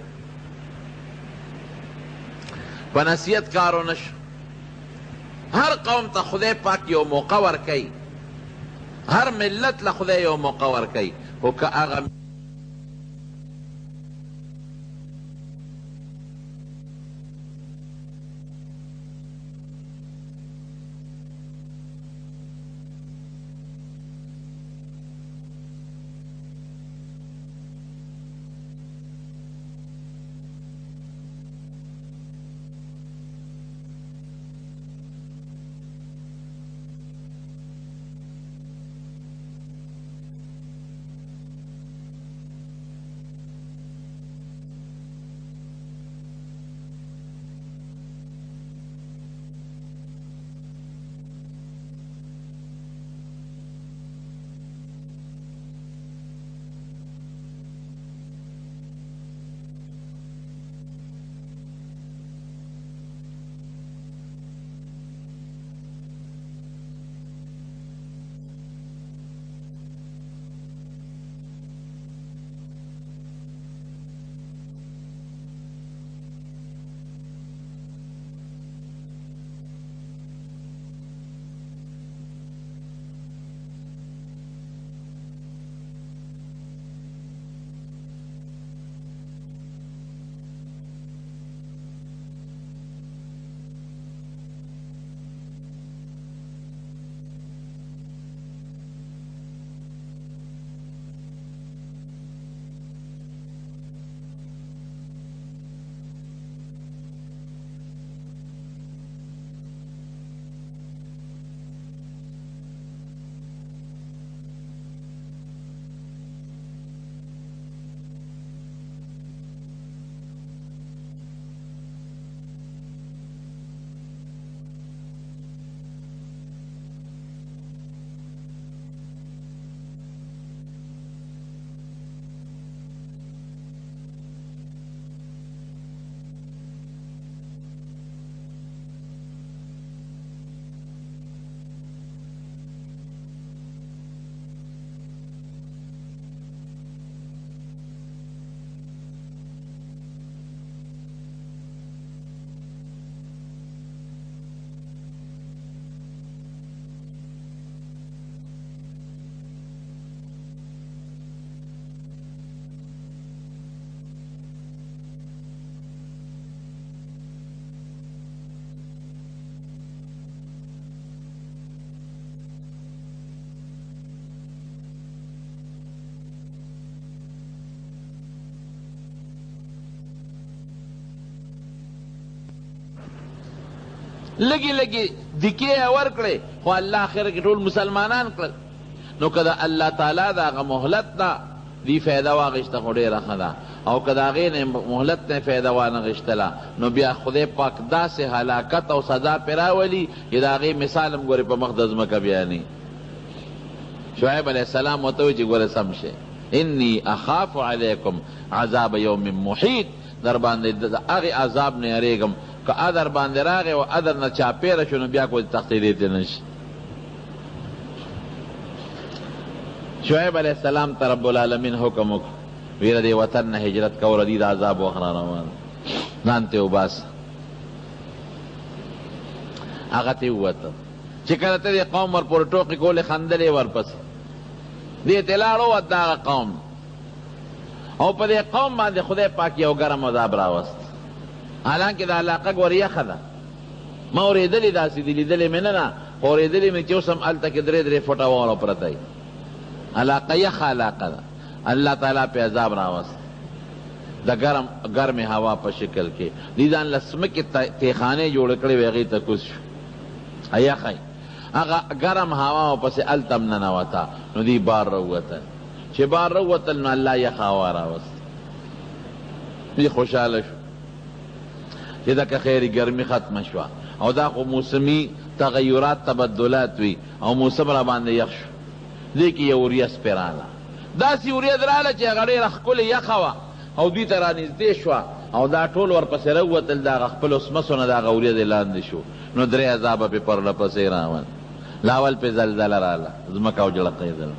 په نصیحت کارو نشو. هر قوم ته خدای پاک یو موقع ورکوي، هر ملت له خدای یو موقع ورکوي خو که هغه لگی لگی دکی ورکړي خو الله آخر کې ټول مسلمانان کړل. نو که د الله تعالی د هغه مهلت نه دی فایده واغېسته خو ډېره ښه ده، او که د هغې نه مهلت نه فایده وانغېستله نو بیا خدای پاک داسې هلاکت او سزا پرې راولي چې د هغې مثال هم ګورې په مخ د ځمکه بیانوي. شعیب علیه السلام ورته وایي چې ګوره سم شئ، انی اخاف علیکم عذاب یوم محیط، در باندې د هغې عذاب نه یریږم که ادر باندې راغی او ادر نه چاپېره شو نو بیا کو تښتېدی ته نه شي. شعیب علیہ السلام ته رب العالمین حکم وکړ ویره دې وطن نه هجرت کوه، ردی د عذاب وخت را روان ځان ته وباسه. هغه ته ووته چې کله ته دې قوم ورپورې ټوقې کولې خندلې ورپسې دې ته لاړ ووت د هغه قوم، او په دې قوم باندې خدای پاک یو ګرم عذاب راوست. حالانکې د علاقه ګورې یخه ده، ما اورېدلې داسې دي، لیدلې مې نه ده خو اورېدلې مې چې اوس هم هلته کې 3 فوټه واوره پرته وي. علاقه یخ علاقه ده، الله تعالی پہ عذاب راوست د گرم هوا په شکل کې. دی ځان له سمکې تیخانې جوړې کړې وې هغې ته کوز شو یخی، هغه ګرم هوا پسې هلته هم ننوته. نو دی بار راووتل، چې بار راووتل نو الله یخ هوا راوست. دی خوشحاله شو چې دکه خیري ګرمي ختمه شوه، او دا خو موسمي تغیرات تبدلات وي او موسم را باندې یخ شو. دې کې یو وریځ پرې راغله، داسې وریځ راغله چې هغه ډېره ښکلې یخه وه او دوی ته رانږدې شوه، او دا ټول ورپسې راووتل، د هغه خپلو سمسو نه د هغه وریځې لاندې شو. نو 3 عذابه پې پرله پسې راول. لاول پې زلزله راغله، ځمکه وجړقېدله.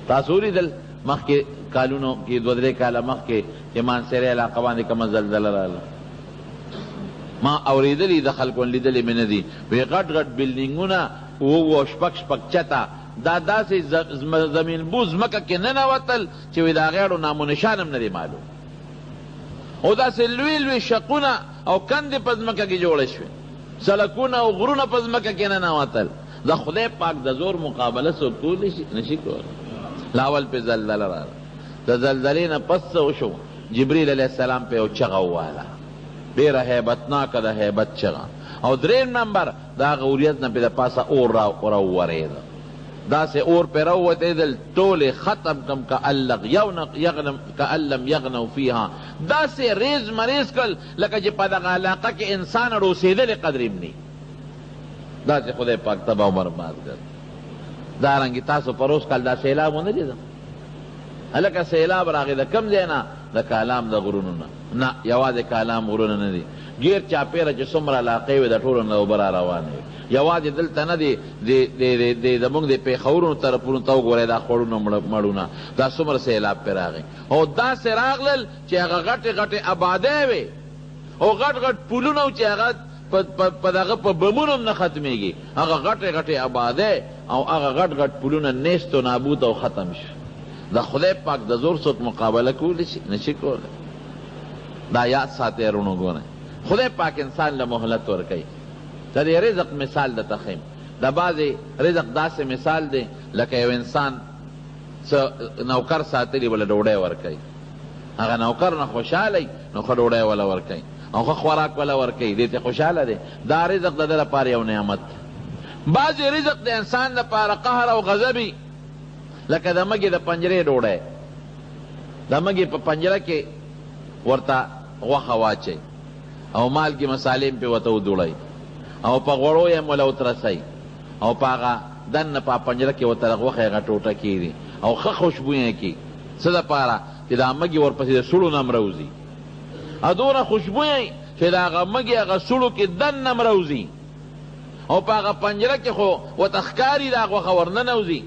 تاسو ولیدل مخکې کالونو کې 2-3 کاله مخکې چې مانسېرې علاقه باندې کومه زلزله راغله؟ ما اورېدلي د خلکو لیدلې مې نه دي، وی غټ غټ بلډینګونه و شپږ چته دا داسې زمین بوز مکه کې ننوتل چې وی د هغې نام و نشان هم نه دی معلوم، او داسې لوی لوی شقونه او کندې په ځمکه کې جوړې شوې، سړکونه او غرونه په ځمکه کې ننوتل. د خدای پاک د زور مقابله څوک کولی شي؟ نشي کولی. لاول پې زلزله راغله، د زلزلې نه پس څه وشو؟ جبریل علیه السلام پې یو چغه وواله، ډېره هیبتناکه د هیبت چغه. او 3 نمبر د هغه وریځ نه پې د پاسه اور راوورېده، داسې اور پې راووتېدل، ټولې ختم کم کأن لم یغنوا فیها، داسې ریز مریز کړل لکه چې په دغه علاقه کې انسان روسېدلې قدر هم نه، داسې خدای پاک تباه و برباد کړ. دارنګې تاسو په روز کال دا سیلاب ونه لیده؟ هلکه سیلاب راغی د کوم ځای نه؟ د کالام د غرونو نه یوازې کالام غرونه نه دي، ګیر چاپېره چې څومره علاقې وې د ټولو نه اوبه را روانې وې. یوازې دلته نه دی زموږ د پېښورونو طرفونو ته وګورئ دا خوړونه مړونه، دا څومره سیلاب پې راغی. او داسې راغلل چې هغه غټې غټې آبادۍ وې او غټ غټ پلونه و چې هغه په دغه په بمونو هم نه ختمېږي، هغه غټې غټې آبادۍ او هغه غټ غټ پلونه نیست و نابود او ختم شو. د خدای پاک د زور څوک مقابله کولی شي؟ نشي کولی. دا یاد ساتئ وروڼو، ګورئ خدای پاک انسان له مهلت ورکوي. د دې رزق مثال درته ښیم، د بعضې رزق داسې مثال دی لکه یو انسان نوکر ساتلي وله ډوډۍ ورکوي، هغه نوکر نه خوشحاله نو ښه ډوډۍ وله ورکوي او ښه خوراک وله ورکوي، دې ته خوشحاله دی. دا رزق د ده لپاره یو نعمت دی. بعضې رزق د انسان لپاره قهر او غضبي، لکه د مږې د پنجرې ډوډۍ، د مږې په پنجره کې ورته غوښه واچئ او مالګې مسالې پې ورته ودوړئ او په غوړو یې موله وترسئ او په هغه دننه په پنجره کې ورته غوښه هغه ټوټه کېږدي او ښه خوشبویه کړي. څه دپاره؟ چې دا مږې ورپسې د سوړو نه هم راوځي، دونه خوشبویه چې د هغه مږې هغه سوړو کې دننه هم راوځي او په هغه پنجره کې خو ورته ښکاري دا غوښه ورننوځي.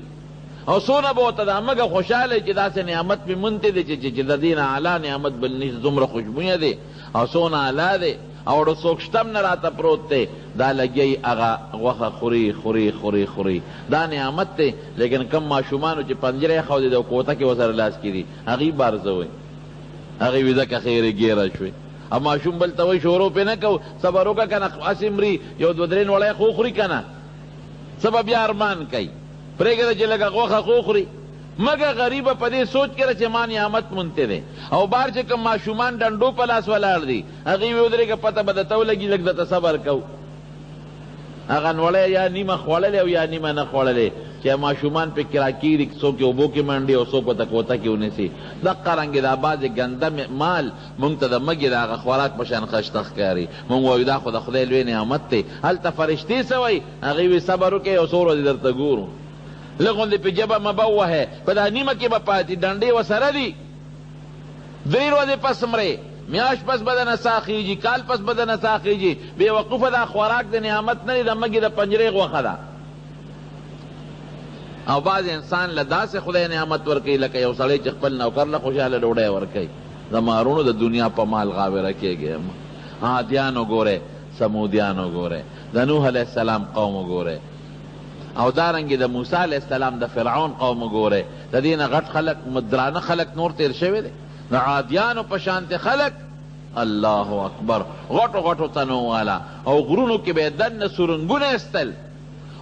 او څونه به ورته دا مږه خوشحاله چې داسې نعمت مې مونتی دی چې د دې نه اعلی نعمت بل نشته، دومره خوشبویه دی او څونه اعلی دی او ورته څوک شته هم نه راته پروت دی، دا لګی هغه غوښه خوري خوري خوري خوري، دا نعمت دی. لیکن کم ماشومانو چې پنجره یې ښودې د کوټه کې ورسره لاس کړي هغې بارزوئ، هغې وي ځکه خیرې ګیره شوې. او ماشوم بل ته وایي شروع پې نه کو، صبر وکړه که نه هسې مري، یو 2-3 وړی خو خوري که نه، څه به بیا ارمان کوي، پرېږده چې لږه غوښه خو خوري. مګه غریبه په دې سوچ کړه چې ما نعمت مونتی دی. او بار چې کوم ماشومان ډنډو په لاس ولاړ دي هغې وی ودرېږه پته به درته ولګي، لږ درته صبر کو، هغه نوړی یا نیمه خوړلې او یا نیمه نه خوړلې چې ماشومان پې کراکېږي څوک یې اوبو کې منډي او څوک ورته کوته کې ونیسي دقه رنګې دا بعضې ګنده مال مونږ ته د مږې د هغه خوراک په شان خشته ښکاري مونږ وایو دا خو د خدای لوی نعمت دی هلته فرشتې څه وایي هغې وي صبر وکړئ یو څو ورځې درته ګورو لږ غوندې پې ژبه مه به ووهئ په دا نیمه کې به پاتې ډنډې ورسره دي 3 ورځې پس مرې میاش پس بدن ساخیږي کال پس بدن ساخیږي بے وقوفه دا خوراک د نعمت نه دی د مږې د پنجرې غوښه ده او بعض انسان له داسې خدای نعمت ورکوي لکه یو سړی چې خپل نوکر له خوشحاله ډوډۍ ورکوي د مارونو د دنیا په مال غاوره کېږي عادیان وګورئ سمودیان وګورئ د نوح علیه السلام قوم وګورئ او دارنګې د موسی علیه السلام د فرعون قوم وګورئ د دې نه غټ خلک درانه خلک نور تیر شوي دی د عادیانو په شانتې خلک الله اکبر غټو غټو تنو والا او غرونو کې به یې دننه سرنګونه ایستل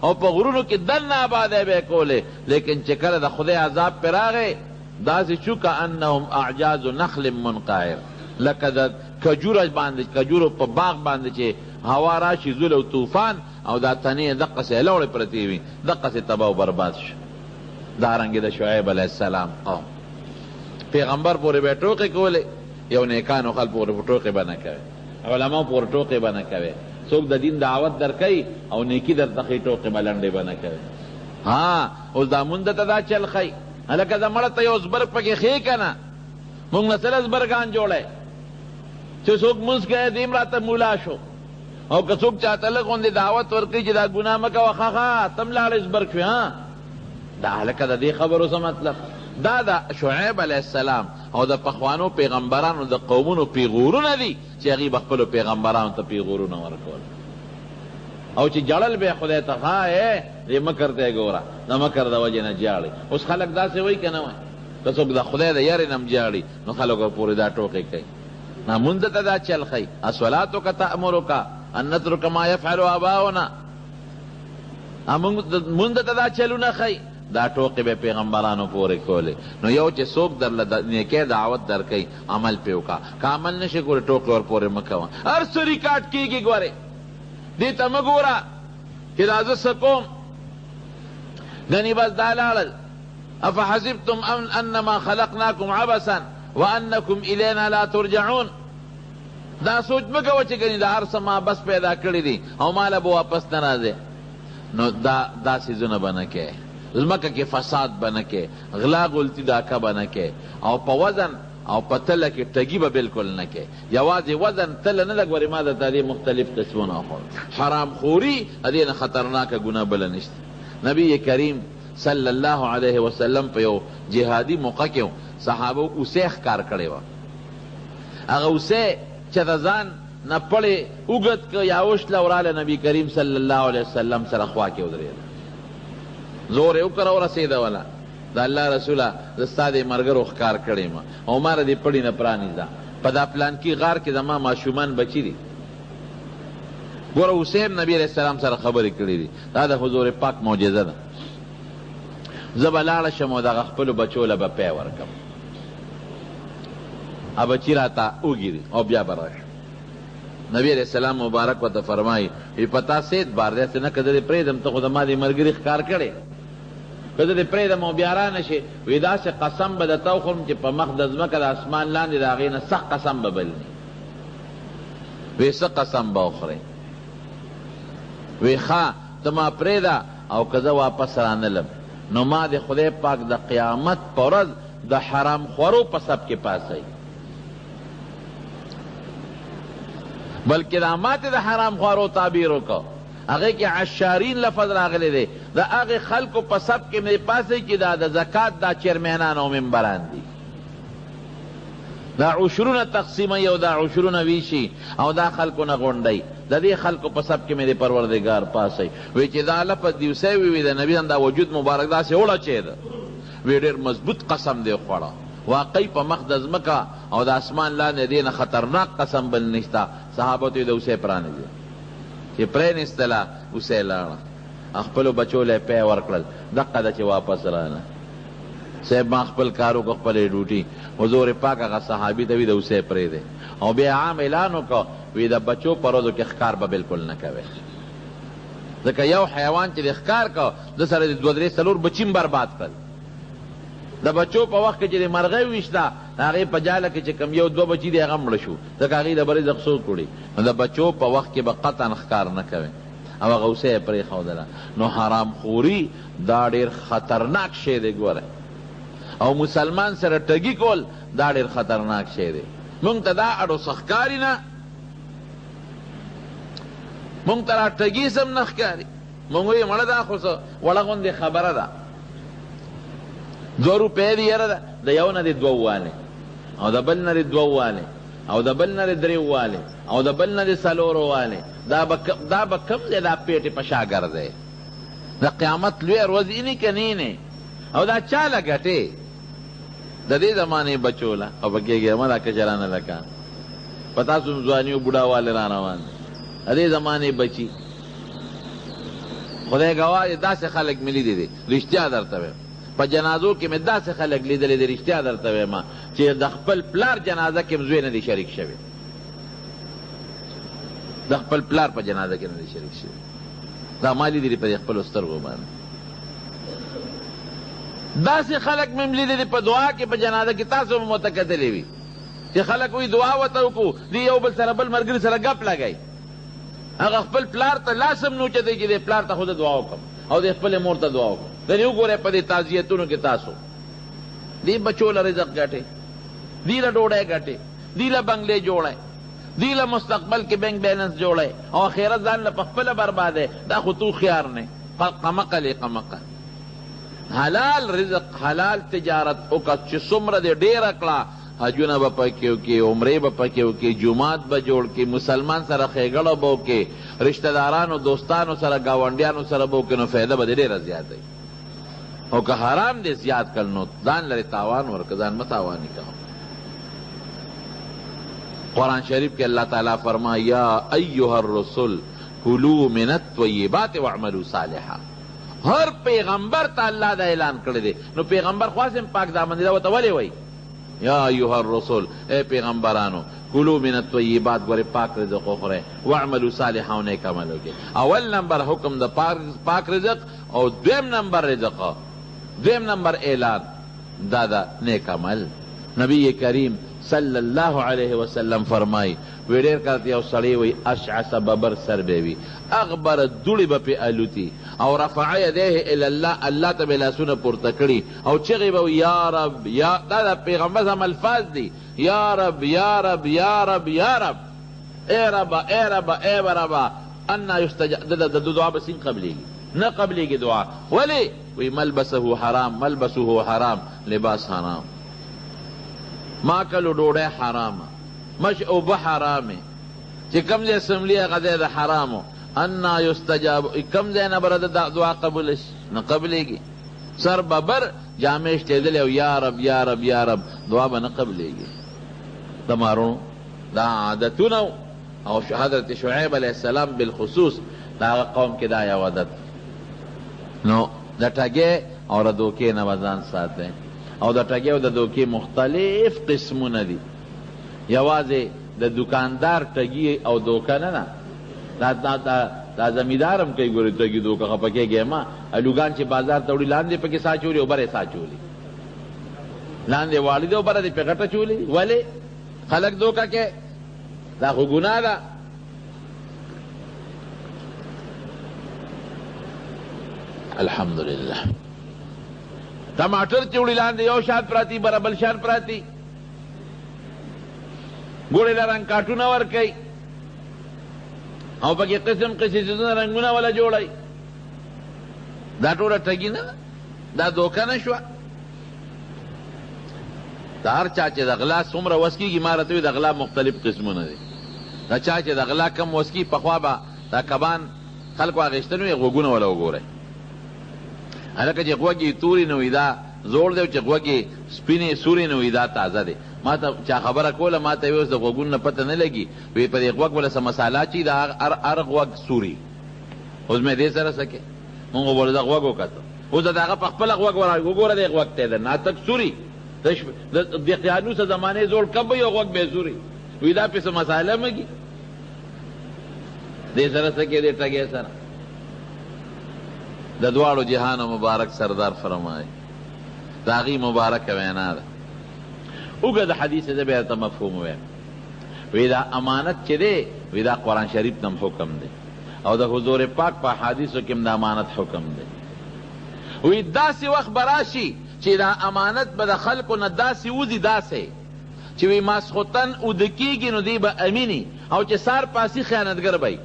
او په غرونو کې دننه آبادۍ به یې کولې لیکن چې کله د خدای عذاب پې راغی داسې شو کانهم اعجاز نخل منقعر لکه د کجورو په باغ باندې چې هوا راشي زول او طوفان او دا تنې دقسې لوړې پرتې وي دقسې تباه و برباد شو دارنګې د شعیب علیه السلام قوم پیغمبر پورې به ټوقې کولې یو نیکانو خلک پورې ټوقې به نه کوي علماو پورې ټوقې به نه کوي څوک د دین دعوت در کوي او نیکي در تخی ټوقې به لنډې به نه کوي ها اوس دا مونده ته دا چل ښی هلکه د مړه ته یو زبرګ پکې ښې که نه مونږ نه سل زبرګان جوړی چې څوک مونځ کوي دیم راته مولا شو او که څوک چاته لږ غوندې دعوت ورکوي چې دا ګناه مه کوه ښه تم لاړې زبرګ شوې ها دا هلکه د دې خبرو څه مطلب دا د شعیب علیه السلام او د پخوانو پیغمبرانو د قومونو پیغورونه دي چې هغوی به خپلو پیغمبرانو ته پیغورونه ورکول او چې جړل به خدای ته ښه دې مکر ته یې ګوره د مکر د وجې نه جاړي اوس خلک داسې وایي که نه وایي که څوک د خدای د یارې نه هم جاړي نو خلکو پورې دا ټوقې کوي نه مونځ ته دا چل ښیي الصلاتک تأمرک ان نترک ما یفعل آباؤنا مونځ ته دا چلونه ښیي دا ټوقې به پیغمبرانو پورې کولې نو یو چې څوک درله د نیکۍ دعوت در کوي عمل پې وکړه که عمل نه شي ګورې ټوقې ور پورې مه کوه هر څه ریکارډ کېږي ګورې دې ته مه ګوره چې دا زه څه کوم ګنې بس دا لاړل افحسبتم انما خلقناکم عبثا وانکم الینا لا ترجعون دا سوچ مه کوه چې ګنې دا هر څه ما بس پیدا کړي دي او ماله به واپس نه راځې نو دا څیزونه به نه کوې ځمکه کې فساد به نه کې غلا غلطي ډاکه به نه کې او په وزن او په تله کې ټګي به بالکل نه کې یوازې وزن تله نه لږ ورې ما درته دې مختلف قسمونه وښول حرام خوري د دې نه خطرناکه ګناه بله نشته نبی کریم صلی الله علیه وسلم په یو جهادي موقع کې صحابو اوسې ښکار کړې وه هغه اوسې چې د ځان نه پړې اوږد که یا اوښله وراله نبی کریم صلی الله علیه وسلم سره خوا کې ودرېده زور یې وکړه ورسېده وله د الله رسوله زه ستا دې ملګرو ښکار کړی یم او ما له دې پړي نه پرانیزه په دا پلانکي غار کې زما ماشومان بچي دي ګوره حسین نبي علیه السلام سره خبرې کړې دي دا د حضور پاک معجزه ده زه به لاړه شم او دغه خپلو بچو له به پی ورکړم بچي راته وګیري او بیا به راشم نبی علیہ السلام مبارک ورته فرمایي په تا سید بار دی نه که زه دې پرېږدم ته خو زما دې ملګري ښکار کړې که زه دې پرېږدم او بیا را نه شي وایي داسې قسم به درته وخورم چې په مخ د ځمکه د اسمان لاندې د هغې نه سخت قسم به بل نه وایي څه قسم به وخورې وایي ښه ته ما پرېږده او که زه واپس رانلم نو ما د خدای پاک د قیامت په ورځ د حرام خورو په سب کې پاسوي بلکې دا ماته د حرام خوارو تعبیر وکړو هغې کې عشارین لفظ راغلی دی د هغې خلکو په سب کې مې پاسوي چې دا د زکات دا چیرمنان او ممبران دي دا عشرونه تقسیموي او دا عشرونه ویشي او دا خلکو نه غونډوي د دې خلکو په سب کې مې د پروردګار پاسوي وایي چې دا لفظ دیوسی وي د نبي دا وجود مبارک داسې وړچېده وی ډېر مضبوط قسم دی خوړه واقعي په مخ د ځمکه او د اسمان لاندې دې نه خطرناک قسم بل نشته صحابو ته یې د اوسۍ پرانیزي چې پرېنیستله اوسۍ لاړه خپلو بچو له پی ورکړل دقه ده چې واپس رانه صاحب ما خپل کار وکړو خپلې ډوټي حضور پاک هغه صحابي ته وي د اوسۍ پرېږدی او بیا عام اعلان وکړو وی د بچو په ورځو کې ښکار به بلکل نه کوئ ځکه یو حیوان چې د ښکار کو د سره د 2-3 بچیم برباد کړل. د بچو په وخت کې چې د مرغۍ ویشته د هغې په جاله کې چې کم 1-2 بچي دی هغه مړه شو، ځکه هغې د رزق څوک وړي. نو د بچو په وخت کې به قطعا ښکار نه کوئ او هغه اوسه یې پرېښودله. نو حرام خوري دا ډېر خطرناک شی دی ګوره، او مسلمان سره ټګي کول دا ډېر خطرناک شی دی. مونږ ته دا اډو څه ښکاري نه، مونږ ته را ټګي سم نه ښکاري. مونږ وایو مړه دا خو څه وړه غوندې خبره ده، 2 روپۍ دي یاره ده، د یو نه دې 2 والی او د بل نه دې 2 والی او د بل نه دې 3 والی او د بل نه دې 4 والی. دا به کم دی دا پیټې په شا ګرځی. د قیامت لویه ورځ اینې که نه اینې، او دا چا له ګټې؟ د دې زمانې بچو له او پکېږي مه دا کشرانه لکه په تاسو ځواني او بوډاوالی را روان دی. د دې زمانې بچي خدای ګواه دی داسې خلک مې لیدي دي، رښتیا درته وایم په جنازو کې مې داسې خلک لیدلی دي، رښتیا درته وایم چې د خپل پلار جنازه کې زوی نه دی شریک شوی، د خپل پلار په جنازه کې نه دی شریک شوی. دا ما لیدلي په خپلو سترګو باندې. داسې خلک مې لیدلي دي په دعا کې په جنازه کې، تاسو به مو ته کتلي وي چې خلک وایي دعا ورته وکړو، دی یو بل سره بل ملګري سره ګپ لګوي. هغه خپل پلار ته لاس هم نوچتی چې د پلار ته خو د دعا وکړم او د خپلې مور ته دعا وکړم. دنې وګورئ په دې تعزیتونو کې تاسو دې بچو له رزق ګټې، دې له ډوډۍ ګټې، دې له بنګلې جوړی، دې له مستقبل کې بینک بیلنس جوړی او آخرت ځان له پخپله بربادی. دا خو تو خیار نه قمقل قمقل. حلال رزق حلال تجارت وکړه چې څومره دې ډېره کړه، حجونه به پکې وکړي، عمرې به پکې وکړي، جومات به جوړ کړي، مسلمان سره ښېګړه به وکړي، رشته دارانو دوستانو سره ګاونډیانو سره به وکړي، نو فایده به دې ډېره زیاته وي. او که حرام دې زیات کړ نو ځان لرې تاوان ورکړه، ځان مه تاواني کوه. قرآن شریف کې اللہ تعالیٰ فرمائے یا ایها الرسل کلوا من الطیبات واعملوا صالحا. ہر پیغمبر تا اللہ دا اعلان کړی دی. نو پیغمبر خواصم پاک دامن دی دا ورته ولې وایي یا ایها الرسل اے پیغمبرانو کلوا من الطیبات ګورې پاک رزق وخورئ، واعملوا صالحا و نیک عمل وکړئ. اول نمبر حکم د پاک رزق او دویم نمبر رزق، دویم نمبر اعلان دا دا نیک عمل. نبی کریم صلی اللہ علیہ وسلم فرمائی وی ډېر کله یو سړی وی اشعث ببر سر به وي، اغبر دوړې به پې الوتي، او رفع یدیه الی الله، الله ته به لاسونه پورته کړي او چغې به وي یا رب یا. دا د پیغمبر هم الفاظ دي، یا رب یا رب یا رب یا رب، اے ربا اے ربا اے ربا. انا یستجاب د دعا به څنګه قبلېږي؟ نه قبلېږي دعا. ولې؟ وی ملبسه حرام، ملبسه حرام، لباس حرام، ماکلو ډوډۍ حرامه، مشعوبه حرامه، چې کم ځای سملي هغه ځای د حرامو. انا یستجاب، کم ځای نه به د دعا قبوله شي؟ نه قبلېږي. سر ببر جامې شتېدلې او یا رب یا رب یا رب، دعا به نه قبلېږي. د مارونو دا عادتونه او حضرت شعیب علیه السلام بالخصوص د هغه قوم کې دا یو عادت. نو د ټګۍ او د دوکې نه به ځان ساتئ. او د ټګۍ او د دوکې مختلف قسمونه دي. یوازې د دکاندار ټګي او دوکه نه ده، دا زمیندار هم کوي ګورې ټګي دوکه خفه کېږي ما. الوګان چې بازار ته وړي لاندې پکې سا چولي او بره سا چولي، لاندې واړي دی او بره دې پې غټه چولي. ولې خلک دوکه کې؟ دا خو ګناه ده. الحمدلله ټماټر چې وړي لاندې یو شان پراتی، بره بل شان پراتی، ګوړې له رنګ کاټونه ورکوي او پکې قسم قسم څیزونه رنګونه ولا جوړوي. دا ټوله ټګي نه ده، دا دوکه نه شوه. د هر چا چې د غلا څومره وس کېږي، ما راته وي د غلا مختلف قسمونه دي. د چا چې د غلا کم وس کېږي، پخوا به دا کبان خلکو اخېستن وي، غوږونه ولا وګورئ. هلکه چې غوږ یې تورې نه وي دا زوړ دی، او چې غوږ یې سپینې سورې نه وي دا تازه دی. ما ته چا خبره کوله، ما ته یې اوس د غوږونو نه پته نه لګي، وی په دې غوږ وله څه مساله چې د هر غوږ سوري. اوس مې دې سره څه کې مونږ وله د غوږ وکتو، اوس د هغه په خپله غوږ وګوره دې غوږ ته د ناتک سوري د قیانوس زمانې زوړ کب یو غوږ بې سوري، وی دا پسې مساله مګي دې سره څه کې دې ټګۍ سره. د دواړو جهانو مبارک سردار فرمایي د هغې مبارکه وینا ده. اوږد حدیث زه بیا ته مفهوم ویم. وی دا امانت چې دی وی دا قرآن شریف نم حکم دی او د حضور پاک په حدیثو کې د امانت حکم دی. وی داسې وخت به راشي چې دا امانت به د خلکو نه داسې وځي داسې چې وی ماسخوتن اوده کېږي نو دی به امینی او چې سار پاسي خیانتګر به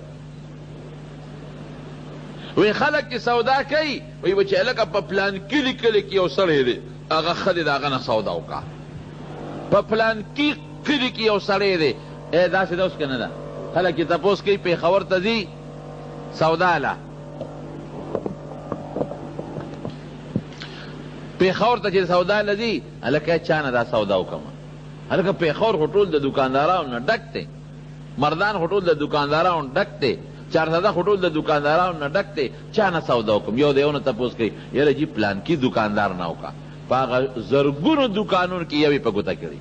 وی خلک چې سودا کوي وی به چې هلکه په پلان کلي کلي کې یو سړی دی هغه ښه دی د هغه نه سودا وکړه. په پلان کې کلي کې یو سړی دی داسې ده اوس که نه ده. خلک چې تپوس کوي پېښور ته ځي سودا له پېښور ته چې سودا له ځي هلکه چا نه دا سودا وکړمه. هلکه پېښور خو ټول د دوکاندارانو نه ډک دی، مردان خو ټول د دوکاندارانو ډک دی، چارسده خو ټول د دوکاندارانو نه ډک دی، چا نه سودا وکړم. یو د یو نه تپوس کوي یاره جي پلانکي دوکاندار نه وکړه، په هغه زرګونو دوکانونو کې یو یې په ګوته کړي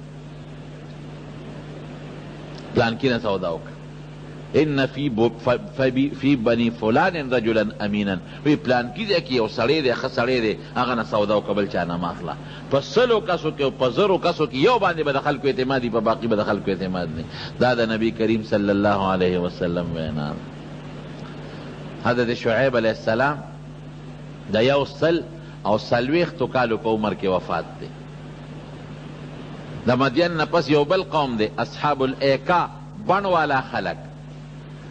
پلانکي نه سودا وکړه. ان فی بنی فلان رجلا امینا وی پلانکی دی که یو سړی دی ښه سړی دی هغه نه سودا وکړه بل چا نه مه اخله. په سلو کسو کې او په زرو کسو کې یو باندې به د خلکو اعتماد وي، په باقي به د خلکو اعتماد نه. دا د نبی کریم صلی الله علیه وسلم وینا. حضرت شعیب علیه السلام د یو سل او څلوېښتو کالو په عمر کې وفات دی. د مدین نه پس یو بل قوم دی اصحاب الایکا بڼ والا خلک.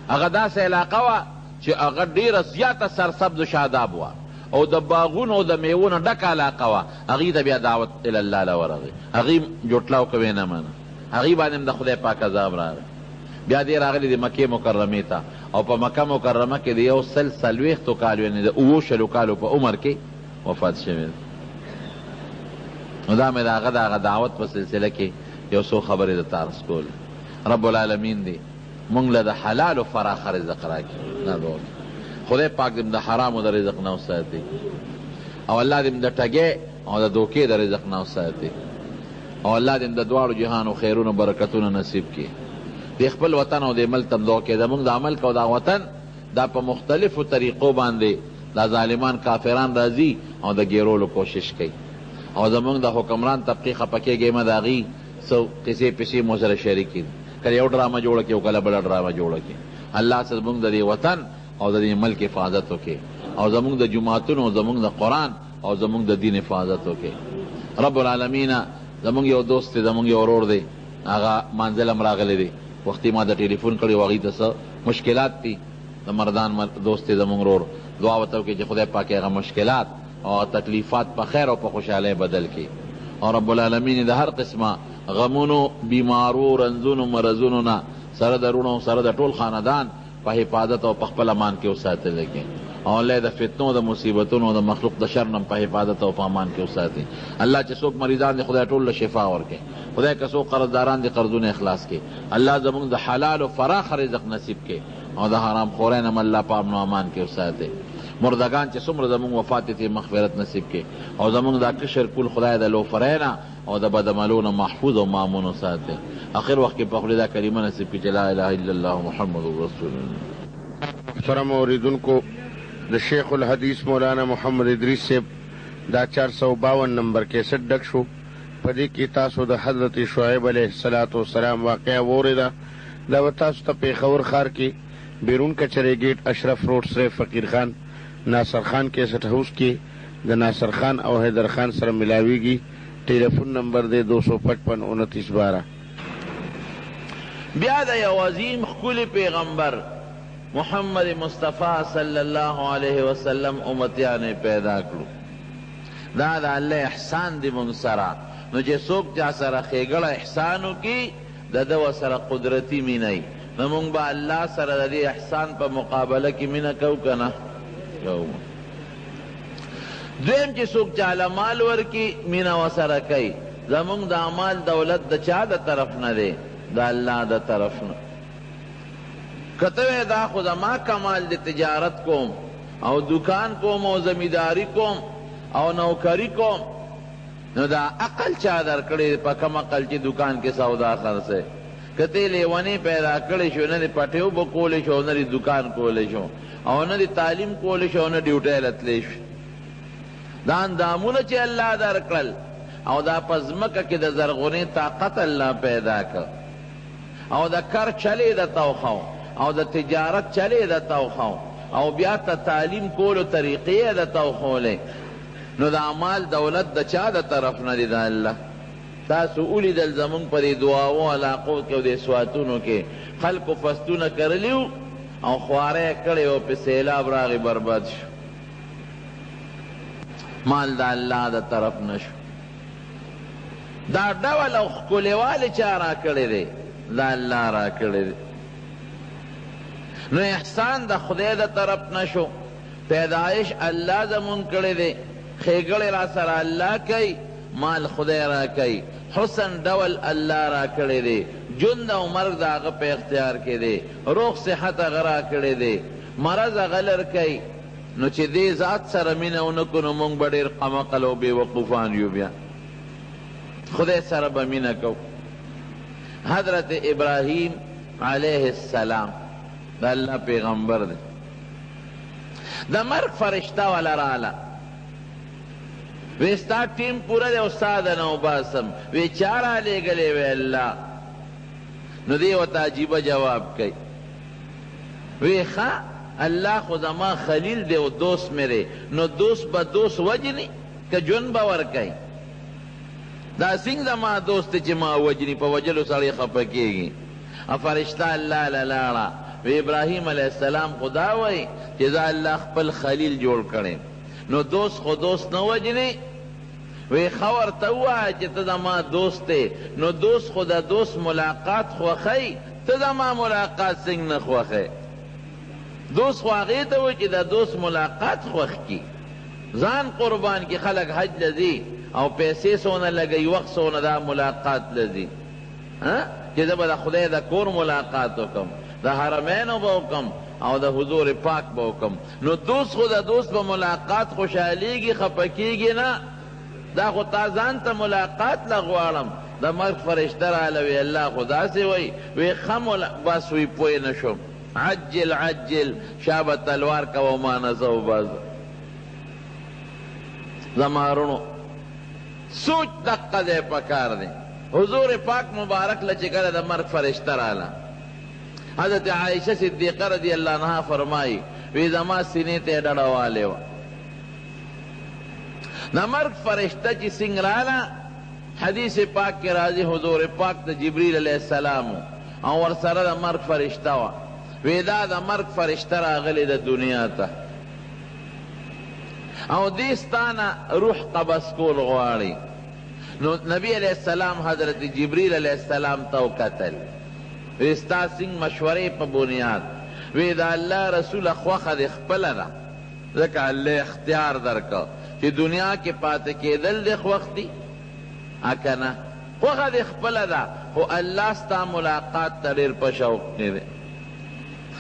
هغه داسې علاقه وه چې هغه ډېره زیاته سرسبز و شاداب وه او د باغونو او د میوو نه ډکه علاقه وه. هغې ته بیا دعوت الله له ورغی، هغې جوټله وکړه ویې نه منه، هغې باندې هم د خدای پاک عذاب راغی. بیا دې راغلی د مکې مکرمې ته او په مکه مکرمه کې د یو سل څلوېښتو کالو یعنې د اوو شلو کالو په عمر کې وفات شوی دی. نو دا مې د هغه دعوت په سلسله کې یو څو خبرې د تارس کول. رب العالمین دی مونږ له د حلالو فراخه رزق راکړي. خدای پاک دې د حرامو د رزق نه وساتي او الله دې د ټګۍ او د دوکې د رزق نه وساتي او الله دې د دواړو جهانو خیرونو برکتونه نصیب کړي. د خپل وطن او د ملک ته دعا کوي زمونږ د ملک او د وطن دا په مختلفو طریقو باندې دا ظالمان کافران راځي او د ګیرولو کوشش کوي او زمونږ د حکمران طبقې خفه کېږي مه د هغې څه قصې پسې مو سره شریکې دي. کله یو ډرامه جوړه کړي او کله بله ډرامه جوړه کړي. الله څه زمونږ د دې وطن او د دې ملک حفاظت وکړي او زمونږ د جوماتونو او زمونږ د قرآن او زمونږ د دین حفاظت وکړي. رب العالمین زمونږ یو دوست دی، زمونږ یو ورور دی، هغه منزل هم راغلی دی. وختي ما د ټلیفون کړی و هغې ته څه مشکلات دي. د مردان دوست دی زمونږ ورور، دعا ورته وکړي چې خدای پاک هغه مشکلات او تکلیفات په خیر او په خوشحالۍ بدل کړي او رب العالمین د هر قسمه غمونو بیمارو رنځونو مرضونو نه سره د رونو سره د ټول خاندان په حفاظت او په خپل امان کې وساتلی کړي او الله د فتنو د مصیبتونو د مخلوق د شر نه په حفاظت او په امان کې وساتي. الله چې څوک مریضان دي خدای ټول له شفا ورکړي، خدای که څوک قرضداران دي قرضونه اخلاص کړي، الله زمونږ د حلال او فراخ رزق نصیب کړي او د حرام خورۍ نه الله په امن و امان کې وساتي. مردگان چې څومره زمونږ وفات دي مغفرت نصیب کړي او زمونږ دا کشر کول خدای د لوفرۍ نه او د بدعملو نه محفوظ او مامون وساتي. آخر وخت کې په خولې دا کلمه نصیب کړي چې لا اله الا الله محمد رسول الله. محترم اوریدونکو، د شیخ الحدیث مولانا محمد ادریس صاحب دا 452 نمبر کیسټ ډک شو. په دې کې تاسو د حضرت شعیب علیه السلام واقعه واورېده. دا به تاسو ته پېښور ښار کې بیرون کچرې گیټ اشرف روډ سره فقیر خان ناصر خان کیسټ هاوس کې د ناصر خان او حیدر خان سره ملاویږي. ټیلیفون نمبر دی 255 29 12. بیا د یو عظیم ښکلي پیغمبر محمد مصطفی صلی الله علیه وسلم امتیان پیدا کړو. دا د الله احسان دی مونږ سره. نو چې څوک چا سره ښېګړه احسان وکړي د ده ورسره قدرتي مینه وي نو مونږ به الله سره د دې احسان په مقابله کې مینه کوو که نه کوو. دویم چې څوک چاله مال ورکړي مینه ورسره کوي. زمونږ د مال دولت د چا د طرف نه دی؟ د الله د طرف نه. کته دا خو زما کمال د تجارت کوم او دکان کوم او زمینداری کوم او نوکری کوم، نو دا عقل چا درکړی؟ په کم عقل چې دکان کې سودا خرڅوي؟ کته لیونی پیدا کړی شو، نه پټیو به کولی شو، نه دکان کولی شو، او نه تعلیم کولی شو، نه ډیوټی رتلی شو. دا اندامونه چې الله درکړل او دا په ځمکه کې د زرغونې طاقت الله پیدا کړ، او د کر چلی د توخو، او د تجارت چلی د توخو، او بیا ته تعلیم کولو طریقې د توخولې، نو د اعمال دولت د چا د طرف نه دی؟ د الله. تاسو ولیدل زمونږ په دې دعاو علاقو کې او د سواتونو کې خلکو فستونه کرلیو او خواره کړی او په سیلاب راغی برباد شو. مال د الله د طرف نشو. دا ډول او ښکلیوالی چا را کړی دی؟ د الله را کړی دی. نو احسان د خدای د طرف نشو، پیدایش الله زمون کړی دی، ښېګړې را سره الله کوي، مال خدای را کوي، حسن ډول الله را کړی دی، ژوند او مرګ د هغه په اختیار کې دی، روغ صحت هغه را کړی دی، مرض هغه لر کوي. نو چې دې ذات سره مینه ونه کړو نو موږ به ډېر قمقل او بېوقوفان یو. بیا خدای سره به مینه کوو. حضرت ابراهیم علیه السلام د الله پیغمبر دی. د مرګ فرشته والا راله، وی ستا ټیم پوره دی، استاد نه وباسم. وی چا را لېږلی؟ وی الله. نو دی ورته عجیبه جواب کوي، وی ښه الله خو زما خلیل دی او دوست مې دی، نو دوست به دوست وجني که ژوند به ورکوي؟ دا څنګه زما دوست دی چې ما وجني؟ په وجلو سړی خفه کېږي. فرشته الله له لاړه. وی ابراهیم علیه السلام خدا وایي چې زه الله خپل خلیل جوړ کړی، نو دوست خو دوست نه وجني. وی ښه ورته ووایه چې ته زما دوست دی، نو دوست خو د دوست ملاقات خوښوي، ته زما ملاقات څنګه نه خوښوي؟ دوست خو هغې ته وایي چې د دوست ملاقات خوښ کي. ځان قربان کې خلک حج لځي او پیسې څونه لګوي، وخت څونه دا ملاقات لځي، چې زه به د خدای د کور ملاقات وکړم، د حرمینو به وکړم او د حضور پاک به وکړم. نو دوست خو د دوست په ملاقات خوشحالیږي، خفه کېږي نه. دا خو تا ځان ته ملاقات له غواړم. د مرګ فرشته راله، وی الله خو داسې وایي. وی ښه بس وی پوه نه شوم. عجل عجل شابه تلوار کوه ما نه زه وباسه. زمارونو سوچ دقه دی پکار دی. حضور پاک مبارک له چې کله د مرګ فرشته راله، حضرت عائشہ صدیقہ رضی اللہ عنہ فرمائی، وی زما سینې ته ډډه والی وه. د مرګ فرشته چې څنګه راله، حدیث پاک کې راځي حضور پاک د جبریل علیہ السلام او ورسره د مرګ فرشته وه. وی دا د مرګ فرشته راغلی د دنیا ته او دې ستانه روح قبض کول غواړي. نو نبی علیہ السلام حضرت جبریل علیہ السلام ته وکتل، وی ستا څنګه مشورې په بنیاد؟ وی دا الله رسوله خوښه دې خپله ده، ځکه الله اختیار درکړه چې دنیا کې پاتې کېدل دې خوښ دي، که نه؟ خوښه دې خپله ده، خو الله ستا ملاقات ته ډېر په شوق کې دی.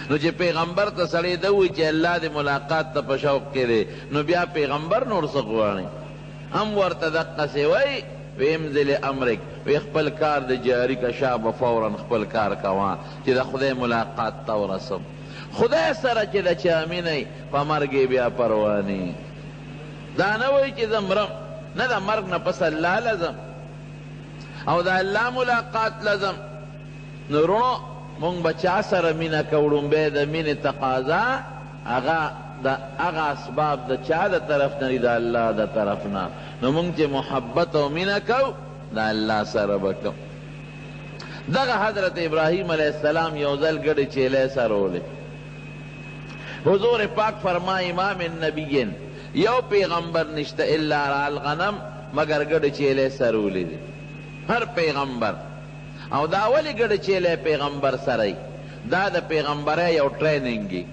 نو چې پیغمبر ته سړی ده وایي چې الله دې ملاقات ته په شوق کې دی، نو بیا پیغمبر نور څه غواړي؟ هم ورته دقسې وایي، ویمزل امرک، وی خپل کار د جاری کا شابه فورا خپل کار کوه چې د خدای ملاقات ته ورسم. خدای سره چې د چا مینه په مرګ بیا پروا نه. دا نه وایي چې زه مرم، نه د مرګ نه پس الله لزم او د الله ملاقات لزم. نو رونو مونږ به چا سره مینه کوو؟ لومبی د مینې تقاضا هغه اسباب د چا د طرف نه دي؟ د الله د طرف نه. نو مونږ چې محبت او مینه کوو د الله سره به کوو. دغه حضرت ابراهیم علیہ السلام یو ځل ګډې چیلې سرولې. حضور پاک فرمایي ما من نبیین، یو پیغمبر نشته الا را الغنم مگر ګډې چیلې سرولې دي، هر پیغمبر. او دا ولې ګډې چیلې پیغمبر سره؟ دا د پیغمبرۍ یو ټریننګ،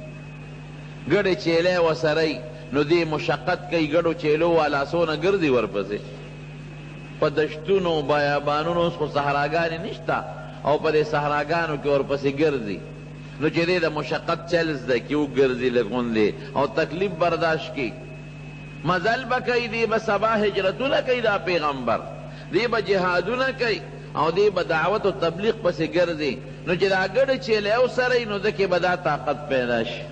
ګډې چیلې وسره نو دی مشقت کوي. ګډو چیلو والا څونه ګرځي ورپسې په دشتونو بیابانونو. اوس خو صحراګانې نشته او په دې صحراګانو کې ورپسې ګرځي. نو چې دی د مشقت چل زده کړي وګرځي لږ غوندې او تکلیف برداشت کړي، مزل به کوي. دی به سبا هجرتونه کوي، دا پیغمبر دی به جهادونه کوي او دی به دعوت او تبلیغ پسې ګرځي، نو چې دا ګډه چیلې او سره نو دکې به دا طاقت پیدا شي.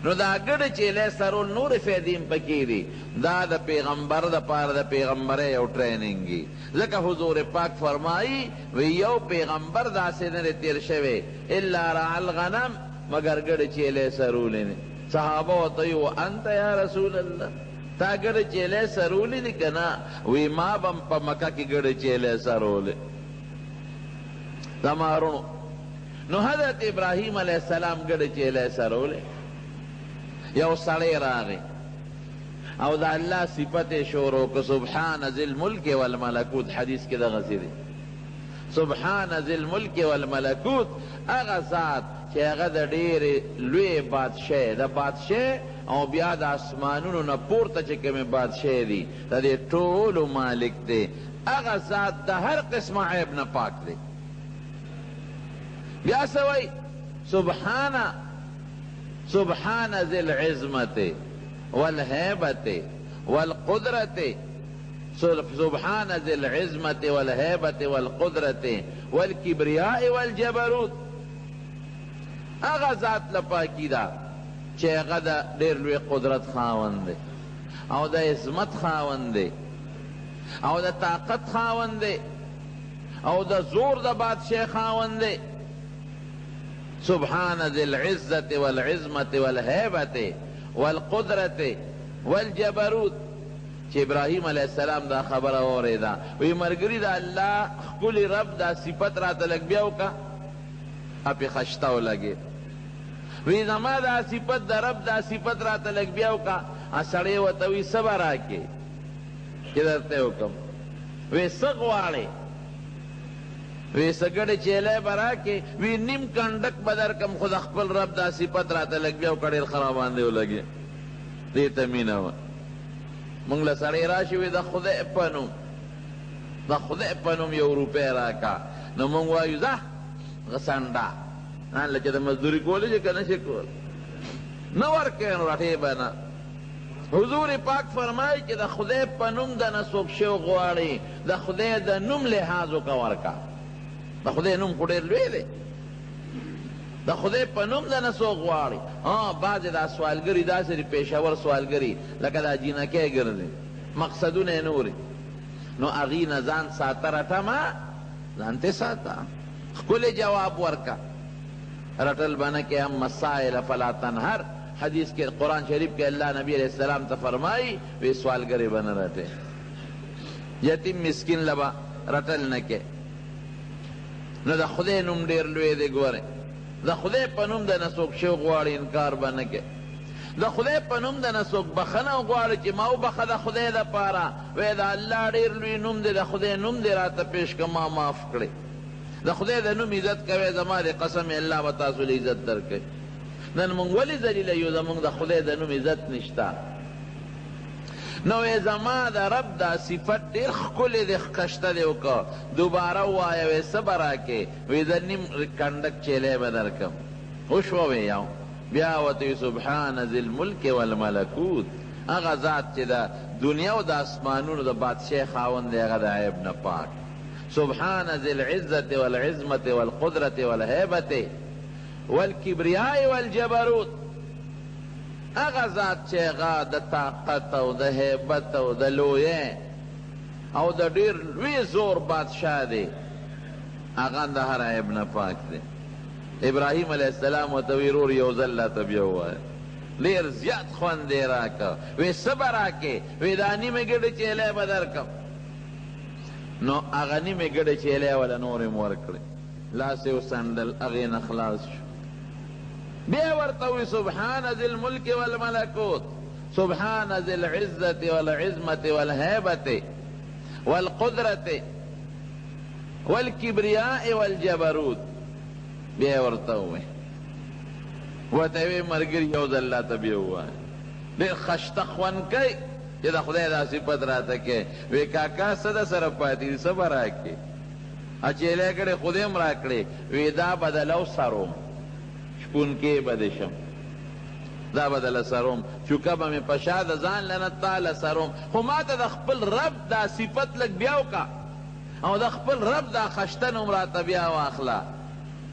نو دا ګډه چیلې سرول نور فیدیم پکې دي. دا د پیغمبر د پاره د پیغمبرۍ یو ټریننګ وي. ځکه حضور پاک فرمایي وی یو پیغمبر داسې نه تیر شوی الا رعى الغنم مگر ګډه چیلې سرولې نه. صحابه ورته وی وانت یا رسول الله تا ګډه چیلې سرولې دي که نه؟ وی ما به په مکه کې ګډه چیلې سرولې. زمارونو نو حضرت ابراهیم علیہ السلام ګډه چیلې سرولې. یو سړی راغی او دا الله صفت شروع که سبحان ذی الملک والملکوت. حدیث کې دغسې دی سبحان ذی الملک والملکوت، هغه ذات چې هغه د ډېرې لوی بادشاه د بادشاه او بیا د اسمانونو نه پورته چې کومې بادشاه دي د دې ټولو مالک دی، هغه ذات د هر قسمه عیب نه پاک دی. بیا څه وایي؟ سبحان ذی العظمت والهیبت والقدرت، سبحان ذی العظمت والهیبت والقدرت والکبریاء والجبروت. هغه ذات لپاکی دا چې هغه د ډېر لوی قدرت خاوند دی او د عظمت خاوند دی او د طاقت خاوند دی او د زور د بادشاه خاوند دی. سبحان ذی العزت والعظمت والهیبت والقدرت والجبروت. چې ابراهیم علیہ السلام دا خبره اوریدا وی مرګری دا الله ښکلی رب دا صفت راته لږ بیا وکړه، اپې خشته ولګېد. وی زما دا صفت د رب دا صفت راته لږ بیا وکړه. سړی ورته وی څه به راکې چې درته وکړم؟ وی څه غواړې؟ وی څه ګډې چیلی به راکې؟ وی نیم کنډک به درکړم خو د خپل رب دا صفت راته لږ بیا وکړه، ډېر ښه راباندې ولګې. دې ته مینه وه. مونږ له سړی راشي وی د خدای په نوم د خدای په نوم یو روپۍ راکه، نو مونږ وایو ځه غسنډه لکه د مزدوري کولی چې که نه شي کول نه ورکوې نو رټې به نه. حضور پاک فرمایي چې د خدای په نوم د نه څوک شی غواړي د خدای د نوم لحاظ وکړه ورکه. د خدای نوم خو ډېر لوی دی، د خدای په نوم د نه څوک غواړي. بعضې دا سوالګري داسې دي پېښور سوالګري لکه دا جینکۍ ګرځي مقصدونه یې نورې، نو هغې نه ځان ساته رټمه ځان ته ساته ښکلی جواب ورکه. رټل به نه کې هم مسائل فلا تنهر. حدیث کې قرآن شریف کې الله نبی علیہ السلام ته فرمایي وی سوالګرې به نه رټې، یتیم مسکین له به رټل نه کې. نو د خدای نوم ډېر لوی دی. ګورئ د خدای په نوم د نه څوک شی غواړي انکار به نه کې. د خدای په نوم د نه څوک بخښنه غواړي چې ما وبخه د خدای دپاره، وی د الله ډېر لوی نوم دی، د خدای نوم دی راته پیش که ما معاف کړې. د خدای د نوم عزت کوئ، زما د قسم الله به تاسو له عزت درکوي. نن مونږ ولې ذلیله یو؟ زمونږ د خدای د نوم عزت نشته. نو زما د رب دا صفت ډېر ښکلی دی، ښکشته دی وکړه. دوباره ووایه وی څه به راکې؟ وی د نیم کنډک چیلی به درکړم. وشوه وی یو بیا ورته وی سبحان ذی الملک والملکوت. هغه ذات چې د دنیا او د اسمانونو د بادشاه خاوند دی، هغه د عیب نه پاک. سبحان ذی العزت والعظمت والقدرت والهیبت والکبریاء والجبروت. هغه ذات چې هغه د طاقت او د هیبت او د لویۍ او د ډېر لوی زور بادشاه دی، هغه د هر عیب نه پاک دی. ابراهیم علیہ السلام ورته وی رور یو ځل راته بیا ووایه، ډېر زیات خوند یې راکه. وی څه به راکې؟ وی دا نیمې ګډې چیلی به درکړم. نو هغه نیمې ګډې چیلی وله نورې م ورکړې، لاس یې وڅنډل، هغې نه خلاص شو. بیا ورته وی سبحان ذی الملک والملکوت، سبحان ذی العزت والعظمت والهیبت والقدرت والکبریاء والجبروت. بیا ورته وی ورته وی مرګري یو ځل راته بیا ووایه، ډېر خشته خوند کوي چې د خدای دا صفت راته کوي. وی کاکا څه د سره پاتې دي، څه به راکړې؟ چیلی کړې خدای هم راکړې. وی دا به دله سروم، شپونکې به دې شم، دا به دله سروم، چوکه به مې په شا د ځان له نه تاله سروم. خو ما ته د خپل رب دا صفت لږ بیا وکړه او د خپل رب دا خشته نوم راته بیا واخله.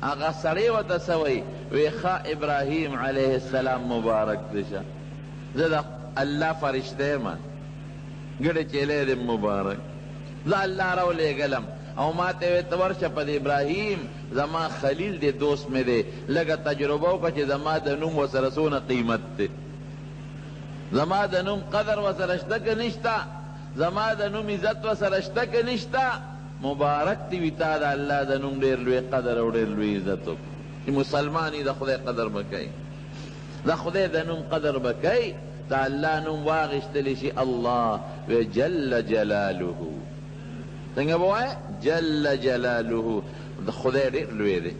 هغه سړی ورته څه وایي؟ وی ښه ابراهیم علیه السلام مبارک دی شه، زه د الله فرشته یم، ګډې چیلی دی مبارک، زه الله راولېږلم او ما ته وی ته ورشه په د ابراهیم زما خلیل دی، دوست مې دی، لږه تجربه وکړه چې زما د نوم ورسره څونه قیمت دی، زما د نوم قدر ورسره شته که نشته، زما د نوم عزت ورسره شته که نشته. مبارک دی وي تا د الله د نوم ډېر لوی قدر او ډېر لوی عزت وکړو چې مسلمان یې د خدای قدر به کوي، د خدای د نوم قدر به کوي. د الله نوم واغېستلی شي الله وی جل جلاله، څنګه به وایه؟ جل جلاله، د خدای ډېر لوی دی،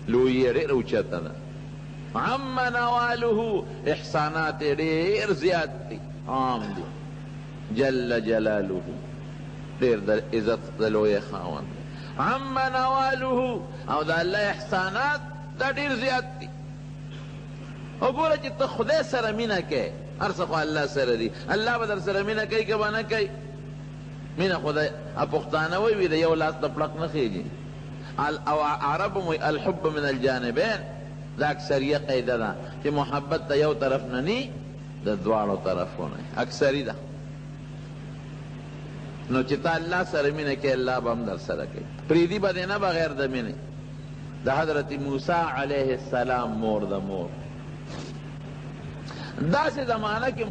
لویي یې ډېر اوچته ده. عم نواله، احسانات یې ډېر زیات دي، عام دي. جل جلاله، ډېر د عزت د لوی خاوند. عم نواله، او د الله احسانات دا ډېر زیات دي. وګوره چې ته خدای سره مینه کوې، هر څه خو الله سره دي، الله به در سره مینه کوي که به نه کوي؟ مینه خدای پښتانه وایي د یو لاس د پړق نه خېږي، او عرب هم وایي الحب من الجانبین، دا اکثریه قیده ده چې محبت د یو طرف نه نی، د دواړو طرفونه اکثري ده. نو چې تا الله سره مینه کوي الله به هم در سره کوي، پریدي به دې نه بغیر د مینې. د حضرت موسی علیه السلام مور د مور داسې زمانه کې